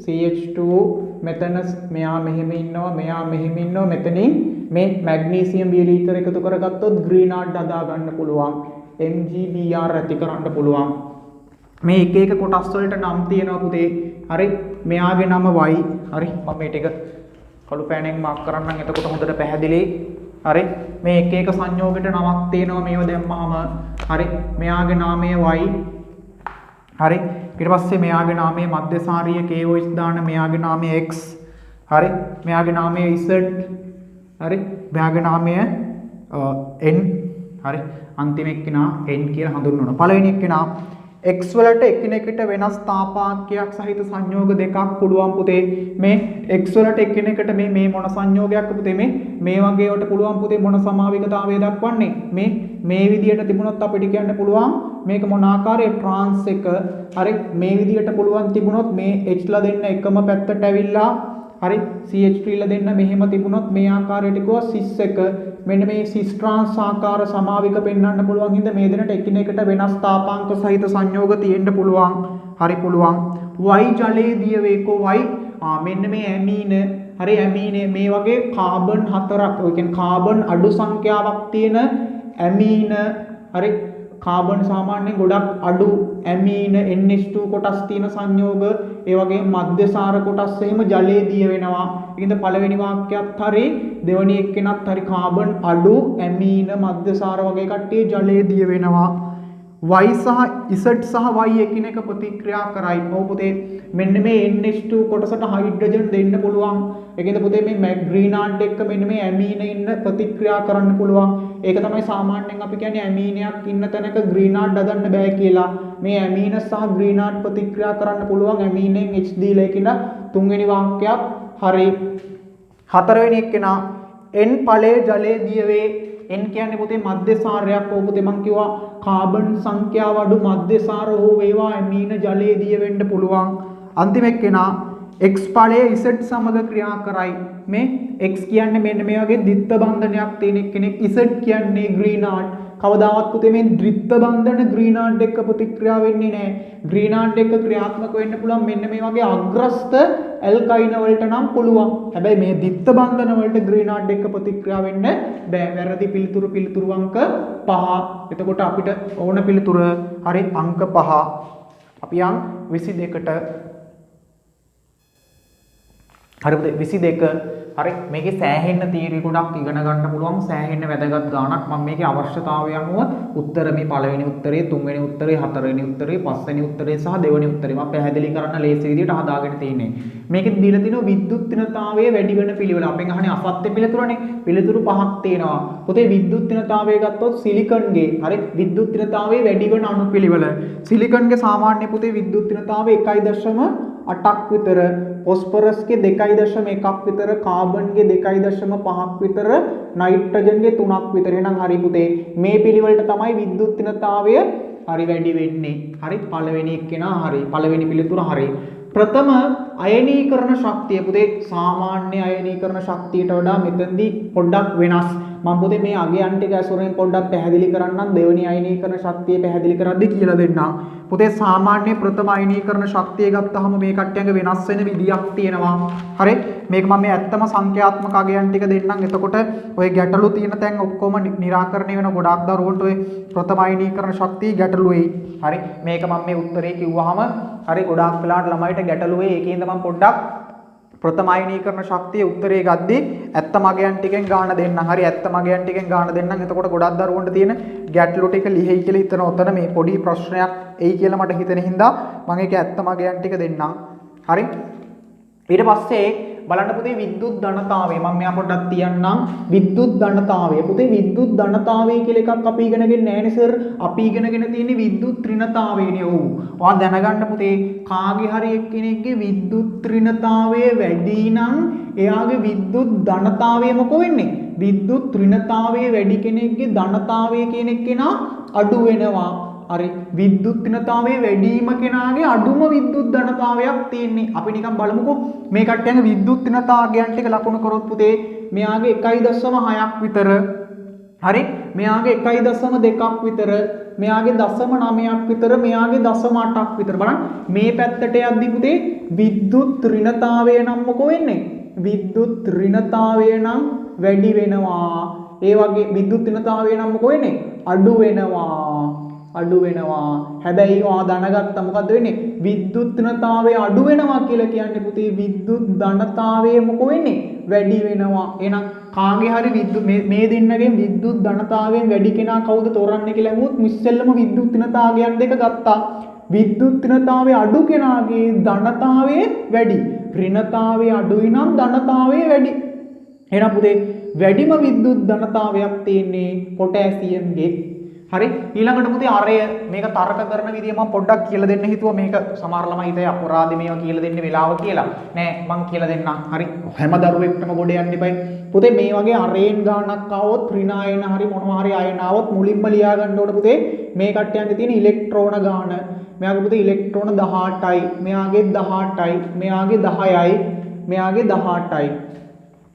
CH2 මෙතන මෙයා මෙහෙම ඉන්නවා මෙයා මෙහෙම ඉන්නවා මෙතනින් මේ මැග්නීසියම් බියල ඊතර එකතු කරගත්තොත් ග්‍රීනාඩ් හදා ගන්න පුළුවන් MgBr ඇති කරන්න පුළුවන් මේ එක එක කොටස් වලට නම් තියෙනවා පුතේ හරි මෙයාගේ නම Y හරි මම මේ ටික කළු පෑනෙන් මාක් කරන්නම් එතකොට හොඳට පැහැදිලි හරි මේ එක එක සංයෝගයට නමක් තියෙනවා මේව දැම්මම හරි මෙයාගේ නාමය Y හරි ඊට පස්සේ මෙයාගේ නාමය මධ්‍යසාරීය KOH දාන මෙයාගේ නාමය X හරි මෙයාගේ නාමය Z හරි මෙයාගේ නාමය N හරි අන්තිම එක්කෙනා N කියලා හඳුන්වනවා පළවෙනි එක්කෙනා X වලට එකිනෙකට වෙනස් තාපාංකයක් සහිත සංයෝග දෙකක් පුළුවන් පුතේ මේ X වලට එකිනෙකට මේ මොන සංයෝගයක්ද පුතේ මේ වගේ වට පුළුවන් පුතේ මොන සමාවිකතාවය දක්වන්නේ මේ විදියට තිබුණොත් අපිට කියන්න පුළුවන් මේක මොන ආකාරයේ ට්‍රාන්ස් එක හරි මේ විදියට පුළුවන් තිබුණොත් මේ H ලා දෙන්න එකම පැත්තට ඇවිල්ලා හරි CH3 ලා දෙන්න මෙහෙම තිබුණොත් මේ ආකාරයට කිව්වා සිස් එක මෙන්න මේ සිස් ට්‍රාන්ස් ආකාර සමාවික පෙන්වන්න පුළුවන් හින්දා මේ දෙනට එකිනෙකට වෙනස් තාපාංක සහිත සංයෝග තියෙන්න පුළුවන් හරි පුළුවන් Y ජලයේ දිය වේකෝ Y මෙන්න මේ ඇමීන හරි ඇමීන මේ වගේ කාබන් 4ක් ඔය කියන්නේ කාබන් අඩු සංඛ්‍යාවක් තියෙන ඇමීන හරි කාබන් සාමාන්‍යයෙන් ගොඩක් අඩු ඇමීන NH2 කොටස් තියෙන සංයෝග ඒ වගේම මධ්‍යසාර කොටස් එහෙම ජලයේ දිය වෙනවා. ඒකින්ද පළවෙනි වාක්‍යයත් හරි දෙවෙනි එක්කෙනත් හරි කාබන් අඩු ඇමීන මධ්‍යසාර වගේ කට්ටිය ජලයේ දිය වෙනවා. Y සහ Z සහ Y එකිනෙක ප්‍රතික්‍රියා කරයි. ඔව් පුතේ මෙන්න මේ NH2 කොටසට හයිඩ්‍රජන් දෙන්න පුළුවන්. ඒකෙන්ද පුතේ මේ ග්‍රීනාඩ් එක්ක මෙන්න මේ ඇමීන ඉන්න ප්‍රතික්‍රියා කරන්න පුළුවන්. ඒක තමයි සාමාන්‍යයෙන් අපි කියන්නේ ඇමීනයක් ඉන්න තැනක ග්‍රීනාඩ් හදන්න බෑ කියලා. මේ ඇමීන සහ ග්‍රීනාඩ් ප්‍රතික්‍රියා කරන්න පුළුවන් ඇමීනෙන් H දීලා ඒකින්ද තුන්වෙනි වාක්‍යයක් හරි. හතරවෙනි එක්කෙනා N ඵලයේ ජලයේ දිය වේ. N කියන්නේ පුතේ මධ්‍යසාරයක්. ඕක පුතේ මං කිව්වා කාබන් සංඛ්‍යාව අඩු මධ්‍යසාර හෝ වේවා ඇමීන ජලයේ දිය වෙන්න පුළුවන්. අන්තිම එක්කෙනා x ඵලය z සමග ක්‍රියා කරයි. මේ x කියන්නේ මෙන්න මේ වගේ ද්විත්ව බන්ධනයක් තියෙන කෙනෙක්, z කියන්නේ ග්‍රීනාඩ්. කවදාවත් පුතේ මේ ද්විත්ව බන්ධන ග්‍රීනාඩ් එක්ක ප්‍රතික්‍රියා වෙන්නේ නැහැ. ග්‍රීනාඩ් එක්ක ක්‍රියාත්මක වෙන්න පුළුවන් මෙන්න මේ වගේ අග්‍රස්ත ඇල්කයින වලට නම් පුළුවන්. හැබැයි මේ ද්විත්ව බන්ධන වලට ග්‍රීනාඩ් එක්ක ප්‍රතික්‍රියා වෙන්න බෑ. වැරදි පිළිතුරු අංක 5. එතකොට අපිට ඕන පිළිතුර හරි අංක 5. අපි යන් 22ට හරි පුතේ 22 හරි මේකේ සෑහෙන්න තීරි ගොඩක් ඉගෙන ගන්න පුළුවන්, සෑහෙන්න වැදගත් ගානක්. මම මේකේ අවශ්‍යතාවය අනුව උත්තර මේ පළවෙනි උත්තරේ, තුන්වෙනි උත්තරේ, හතරවෙනි උත්තරේ, පස්වෙනි උත්තරේ සහ දෙවෙනි උත්තරේ මම පැහැදිලි කරන්න ලේසි විදිහට හදාගෙන තියෙන්නේ. මේකෙත් දීලා තිනවා විද්‍යුත්ිනතාවයේ වැඩි වෙන පිළිවෙල. අපෙන් අහන්නේ අසත්‍ය පිළිතුරනේ. පිළිතුරු පහක් තියෙනවා. පුතේ විද්‍යුත්ිනතාවය ගත්තොත් සිලිකන්ගේ හරි විද්‍යුත්ිනතාවයේ වැඩි වෙන අණු පිළිවෙල. සිලිකන්ගේ සාමාන්‍ය පුතේ විද්‍යුත්ිනතාවය 1.8ක් විතර, ફોස්ෆරස්ගේ 2.1ක් විතර, කාබන්ගේ 2.5ක් විතර, නයිට්‍රජන්ගේ 3ක් විතර. එහෙනම් හරි පුතේ මේ පිළිවෙලට තමයි විද්‍යුත්ිනතාවය හරි වැඩි වෙන්නේ. හරි පළවෙනි එක්කෙනා හරි. පළවෙනි පිළිතුර හරි. ප්‍රථම අයනීකරණ ශක්තිය පුතේ සාමාන්‍ය අයනීකරණ ශක්තියට වඩා මෙතනදී පොඩ්ඩක් වෙනස්. මම පුතේ මේ අගයන් ටික ඇසුරෙන් පොඩ්ඩක් පැහැදිලි කරන්නම්. දෙවෙනි අයනීකරණ ශක්තිය පැහැදිලි කරද්දී කියලා දෙන්නම්. පුතේ සාමාන්‍ය ප්‍රථම අයනීකරණ ශක්තිය ගත්තාම මේ කට්ටියගේ වෙනස් වෙන විදියක් තියෙනවා. හරි මේක මම මේ ඇත්තම සංඛ්‍යාත්මක අගයන් ටික දෙන්නම්. එතකොට ඔය ගැටලු තියෙන තැන් ඔක්කොම निराකරණය වෙන ගොඩාක් දරුවන්ට ඔය ප්‍රථම අයනීකරණ ශක්තිය ගැටලු වෙයි. හරි මේක මම මේ උත්තරේ කිව්වහම හරි ගොඩාක් වෙලාවට ළමයිට ගැටලු වෙයි. ඒකෙන්ද මම පොඩ්ඩක් ප්‍රථම අයනීකරණ ශක්තිය උත්තරේ ගද්දී ඇත්තම අගයන් ටිකෙන් ගාන දෙන්නම්. හරි ඇත්තම අගයන් ටිකෙන් ගාන දෙන්නම්. එතකොට ගොඩක් දරුවන්ට තියෙන ගැටලු ටික ලිහෙයි කියලා හිතන උතන මේ පොඩි ප්‍රශ්නයක් එයි කියලා මට හිතෙන හින්දා මම ඒක ඇත්තම අගයන් ටික දෙන්නම්. හරි ඊට පස්සේ බලන්න පුතේ විද්‍යුත් ධනතාවය මම මෙයා පොඩ්ඩක් තියන්නම්. විද්‍යුත් ධනතාවය පුතේ විද්‍යුත් ධනතාවය කියලා එකක් අපි ඉගෙනගෙන නැහැ නේ සර්. අපි ඉගෙනගෙන තියෙන්නේ විද්‍යුත් ඍණතාවයනේ. ඔව්. ඔයා දැනගන්න පුතේ කාගේ හරි එක්කෙනෙක්ගේ විද්‍යුත් ඍණතාවය වැඩි නම් එයාගේ විද්‍යුත් ධනතාවය මොකෝ වෙන්නේ? විද්‍යුත් ඍණතාවය වැඩි කෙනෙක්ගේ ධනතාවය කියන එක්කෙනා අඩු වෙනවා. හරි විද්‍යුත් ඍණතාවයේ වැඩිම කෙනාගේ අඩුම විද්‍යුත් ධනතාවයක් තියෙන්නේ. අපි නිකන් බලමුකෝ මේ කට්ටියගේ විද්‍යුත් ඍණතාවයන් ටික ලකුණු කරොත් පුතේ මෙයාගේ 1.6ක් විතර. හරි මෙයාගේ 1.2ක් විතර, මෙයාගේ 0.9ක් විතර, මෙයාගේ 0.8ක් විතර. බලන්න මේ පැත්තට යද්දි පුතේ විද්‍යුත් ඍණතාවය නම් මොකෝ වෙන්නේ? විද්‍යුත් ඍණතාවය නම් වැඩි වෙනවා. ඒ වගේ විද්‍යුත් ඍණතාවය නම් මොකෝ වෙන්නේ? අඩු වෙනවා. හැබැයි ඔයා දැනගත්තා මොකද්ද වෙන්නේ? විද්‍යුත් ඍණතාවය අඩු වෙනවා කියලා කියන්නේ පුතේ විද්‍යුත් ධනතාවය මොකෝ වෙන්නේ? වැඩි වෙනවා. එහෙනම් කාගේ හරි විද්‍යුත් මේ දෙන්නගෙන් විද්‍යුත් ධනතාවයෙන් වැඩි කෙනා කවුද තෝරන්නේ කියලා අහුවොත් මුස්සෙල්ලම විද්‍යුත් ඍණතාවයන් දෙක ගත්තා. විද්‍යුත් ඍණතාවය අඩු කෙනාගේ ධනතාවය වැඩි. ඍණතාවය අඩුයි නම් ධනතාවය වැඩි. එහෙනම් පුතේ වැඩිම විද්‍යුත් ධනතාවයක් තියෙන්නේ පොටෑසියම්ගේ. හරි ඊළඟට පුතේ අරය මේක තර්ක කරන විදිය මම පොඩ්ඩක් කියලා දෙන්න හිතුවා. මේක සමහර ළමයි හිතේ අපරාධ මේවා කියලා දෙන්න වෙලාව කියලා නෑ මම කියලා දෙන්නම්. හරි හැම දරුවෙක්ටම ගොඩ යන්න එපයි පුතේ. මේ වගේ අරයෙන් ගානක් ආවොත් ඍණායන හරි මොනවා හරි අයන ආවොත් මුලින්ම ලියා ගන්න ඕන පුතේ මේ කට්ටියන්ගේ තියෙන ඉලෙක්ට්‍රෝන ගාන. මෙයාගේ පුතේ ඉලෙක්ට්‍රෝන 18යි, මෙයාගේ 18යි, මෙයාගේ 10යි, මෙයාගේ 18යි.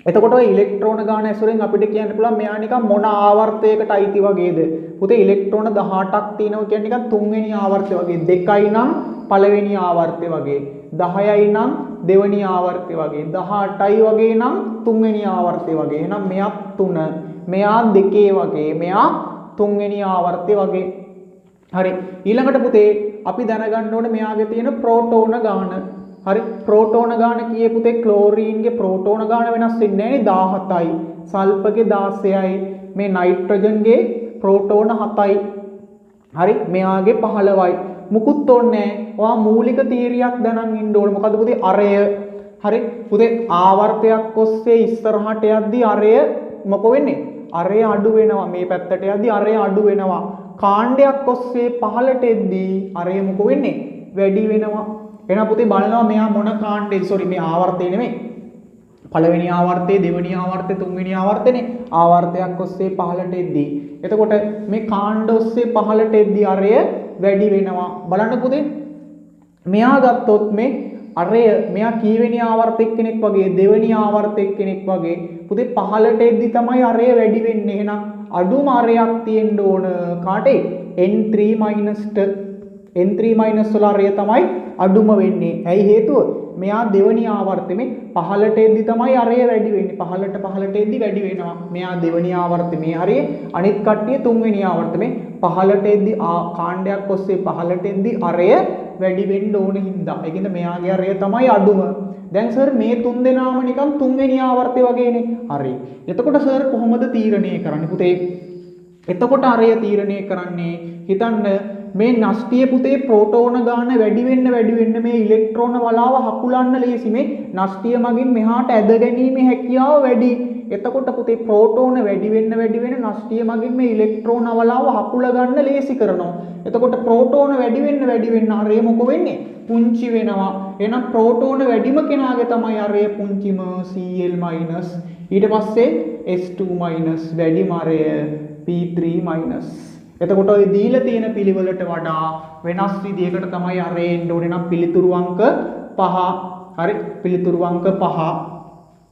එතකොට ඔය ඉලෙක්ට්‍රෝන ගාන ඇසුරෙන් අපිට කියන්න පුළුවන් මෙයා නිකන් මොන ආවර්තයකට අයිති වගේද? පුතේ ඉලෙක්ට්‍රෝන 18ක් තියෙනවා කියන්නේ නිකන් තුන්වෙනි ආවර්තය වගේ. 2යි නම් පළවෙනි ආවර්තය වගේ. 10යි නම් දෙවෙනි ආවර්තය වගේ. 18යි වගේ නම් තුන්වෙනි ආවර්තය වගේ. එහෙනම් මෙයා 3, මෙයා 2 වගේ, මෙයා තුන්වෙනි ආවර්තය වගේ. හරි ඊළඟට පුතේ අපි දැනගන්න ඕනේ මෙයාගේ තියෙන ප්‍රෝටෝන ගාන. හරි ප්‍රෝටෝන ගාන කීයේ පුතේ? ක්ලෝරීන්ගේ ප්‍රෝටෝන ගාන වෙනස් වෙන්නේ නැහැ 17යි, සල්ෆර්ගේ 16යි, මේ නයිට්‍රජන්ගේ ප්‍රෝටෝන 7යි. හරි මෙයාගේ 15යි. මුකුත් ඕනේ නැහැ. ඔයා මූලික තීරියක් දැනන් ඉන්න ඕනේ. මොකද පුතේ අරය හරි පුතේ ආවර්තයක් ඔස්සේ ඉස්සරහට යද්දි අරය මොකෝ වෙන්නේ? අරය අඩු වෙනවා. මේ පැත්තට යද්දි අරය අඩු වෙනවා. කාණ්ඩයක් ඔස්සේ පහළට එද්දී අරය මොකෝ වෙන්නේ? වැඩි වෙනවා. එහෙනම් පුතේ බලනවා මෙයා මොන කාණ්ඩේ මේ ආවර්තය නෙමෙයි. පළවෙනි ආවර්තයේ, දෙවෙනි ආවර්තයේ, තුන්වෙනි ආවර්තයනේ. ආවර්තයක් ඔස්සේ පහළට එද්දී. එතකොට මේ කාණ්ඩ ඔස්සේ පහළට එද්දී අරය වැඩි වෙනවා. බලන්න පුතේ මෙයා ගත්තොත් මේ අරය මෙයා කීවෙනි ආවර්තයක් කෙනෙක් වගේ දෙවෙනි ආවර්තයක් කෙනෙක් වගේ පුතේ 15ට එද්දි තමයි අරය වැඩි වෙන්නේ. එහෙනම් අඩුම අරයක් තියෙන්න ඕන කාටේ n3 ට n3 වල අරය තමයි අඩුම වෙන්නේ. ඇයි හේතුව? මෙයා දෙවෙනි ආවර්තෙමේ 15ට එද්දි තමයි අරය වැඩි වෙන්නේ. 15ට එද්දි වැඩි වෙනවා. මෙයා දෙවෙනි ආවර්තෙ මේ හරිය අනිත් කට්ටිය තුන්වෙනි ආවර්තෙමේ 15ට එද්දි කාණ්ඩයක් ඔස්සේ 15ට එද්දි අරය වැඩි වෙන්න ඕන හින්දා. ඒකින්ද මෙයාගේ අරය තමයි අඩුම. දැන් සර් මේ තුන් දෙනාම නිකන් තුන්වෙනි ආවර්තය වගේනේ. හරි. එතකොට සර් කොහොමද තීරණය කරන්නේ පුතේ? එතකොට අරය තීරණය කරන්නේ හිතන්න මේ නෂ්ටිය පුතේ ප්‍රෝටෝන ගාන වැඩි වෙන්න මේ ඉලෙක්ට්‍රෝන වලාව හකුලන්න ලේසි. මේ නෂ්ටිය මගින් මෙහාට ඇද ගැනීමේ හැකියාව වැඩි. එතකොට පුතේ ප්‍රෝටෝන වැඩි වෙන්න නෂ්ටිය මගින් මේ ඉලෙක්ට්‍රෝන වලාව හකුල ගන්න ලේසි කරනවා. එතකොට ප්‍රෝටෝන වැඩි වෙන්න අරය මොකෝ වෙන්නේ? පුංචි වෙනවා. එහෙනම් ප්‍රෝටෝන වැඩිම කෙනාගේ තමයි අරය පුංචිම Cl- ඊට පස්සේ S2- වැඩිම අරය P3-. එතකොට ඔය දීලා තියෙන පිළිවෙලට වඩා වෙනස් විදියකට තමයි අරේ එන්න ඕනේ. නම් පිළිතුරු අංක 5. හරි. පිළිතුරු අංක 5.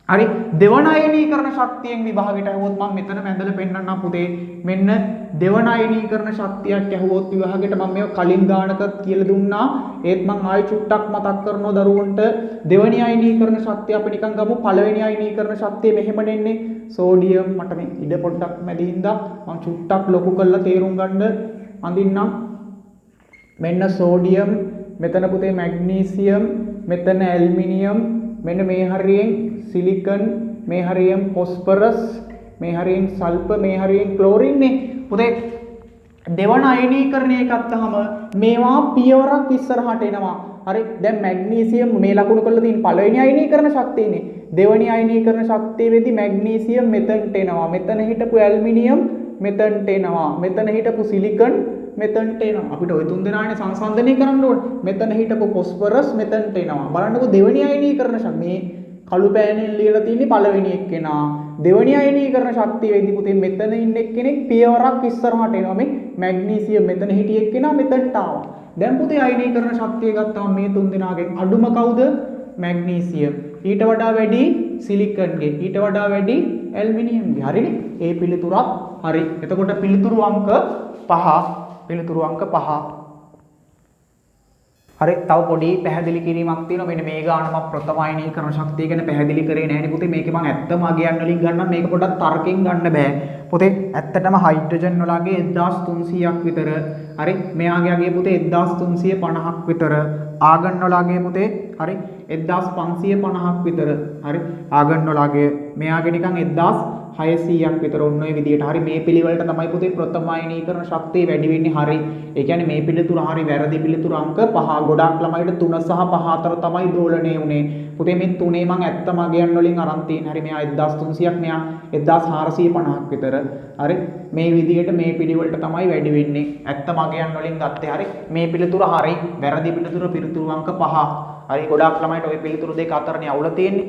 හරි. දෙවන අයනීකරණ ශක්තියෙන් විභාගයට ඇහුවොත් මම මෙතන මැදලා පෙන්නන්නම් පුතේ. මෙන්න දෙවන අයනීකරණ ශක්තියක් ඇහුවොත් විභාගයට මම මේක කලින් ගානකත් කියලා දුන්නා. ඒත් මම ආයෙ චුට්ටක් මතක් කරනවා දරුවන්ට. දෙවනි අයනීකරණ ශක්තිය අපි නිකන් ගමු. පළවෙනි අයනීකරණ ශක්තිය මෙහෙම නෙන්නේ. සෝඩියම් මට මේ ඉඩ පොඩ්ඩක් මැදින්දා මම චුට්ටක් ලොකු කරලා තේරුම් ගන්න අඳින්නම්. මෙන්න සෝඩියම්, මෙතන පුතේ මැග්නීසියම්, මෙතන ඇල්මිනියම්, මෙන්න මේ හරියෙන් සිලිකන්, මේ හරියෙන් ෆොස්ෆරස්, මේ හරියෙන් සල්ෆර්, මේ හරියෙන් ක්ලෝරින් නේ. පුතේ දෙවන අයනීකරණය ගත්තාම මේවා පියවරක් ඉස්සරහට එනවා. හරි. දැන් මැග්නීසියම් මේ ලකුණු කරලා තියෙන පළවෙනි අයනීකරණ ශක්තියනේ. දෙවෙනි අයනීකරණ ශක්තියේදී මැග්නීසියම් මෙතනට එනවා. මෙතන හිටපු ඇල්මිනියම් මෙතනට එනවා. මෙතන හිටපු සිලිකන් මෙතනට එනවා. අපිට ওই තුන් දෙනානේ සංසන්දනය කරන්න ඕනේ. මෙතන හිටපු ෆොස්ෆරස් මෙතනට එනවා. බලන්නකෝ දෙවෙනි අයනීකරණ ශක්තිය මේ කළු පෑනෙන් ලියලා තියෙන්නේ පළවෙනි එක්කෙනා. දෙවෙනි අයනීකරණ ශක්තියේදී පුතේ මෙතන ඉන්න එක්කෙනෙක් පියවරක් ඉස්සරහට එනවා. මේ මැග්නීසියම් මෙතන හිටිය එක්කෙනා මෙතනට ආවා. දැන් පුතේ අයනීකරණ ශක්තිය ගත්තාම මේ තුන් දෙනාගෙන් අඩුම කවුද? මැග්නීසියම්. ඊට වඩා වැඩි සිලිකන්ගේ. ඊට වඩා වැඩි ඇල්මිනියම්ගේ. හරිනේ? ඒ පිළිතුරක් හරි. එතකොට පිළිතුරු අංක 5. පිළිතුරු අංක 5. හරි. තව පොඩි පැහැදිලි කිරීමක් තියෙනවා. මෙන්න මේ ගාන මම ප්‍රථම අයනීකරණ ශක්තිය ගැන පැහැදිලි කරේ නැහැ නේ පුතේ. මේකේ මම ඇත්තම අගයන් වලින් ගන්නම්. මේක පොඩ්ඩක් තර්කයෙන් ගන්න බෑ. පුතේ ඇත්තටම හයිඩ්‍රජන් වලගේ 1300ක් විතර. හරි. මෙයාගේ අගය පුතේ 1350ක් විතර. ආගන් වලගේ පුතේ හරි 1550ක් විතර. හරි. ආගන් වලගේ මෙයාගේ නිකන් 1600ක් විතර ඔන්න ඔය විදියට. හරි. මේ පිළිවෙලට තමයි පුතේ ප්‍රථම අයනීකරණ ශක්තිය වැඩි වෙන්නේ. හරි. ඒ කියන්නේ මේ පිළිතුර හරි වැරදි පිළිතුර අංක 5. ගොඩාක් ළමයිට 3 සහ 5 අතර තමයි දෝලණය වුනේ. පුතේ මේ තුනේ මම ඇත්තම අගයන් වලින් අරන් තියෙන. හරි. මෙයා 1300ක් මෙයා 1450ක් විතර. හරි. මේ විදියට මේ පිළිවෙලට තමයි වැඩි වෙන්නේ. ඇත්තම අගයන් වලින් ගත්තේ. හරි. මේ පිළිතුර හරි. වැරදි පිළිතුර පිළිතුරු අංක 5. හරි. ගොඩාක් ළමයිට ওই පිළිතුරු දෙක අතරනේ අවුල තියෙන්නේ.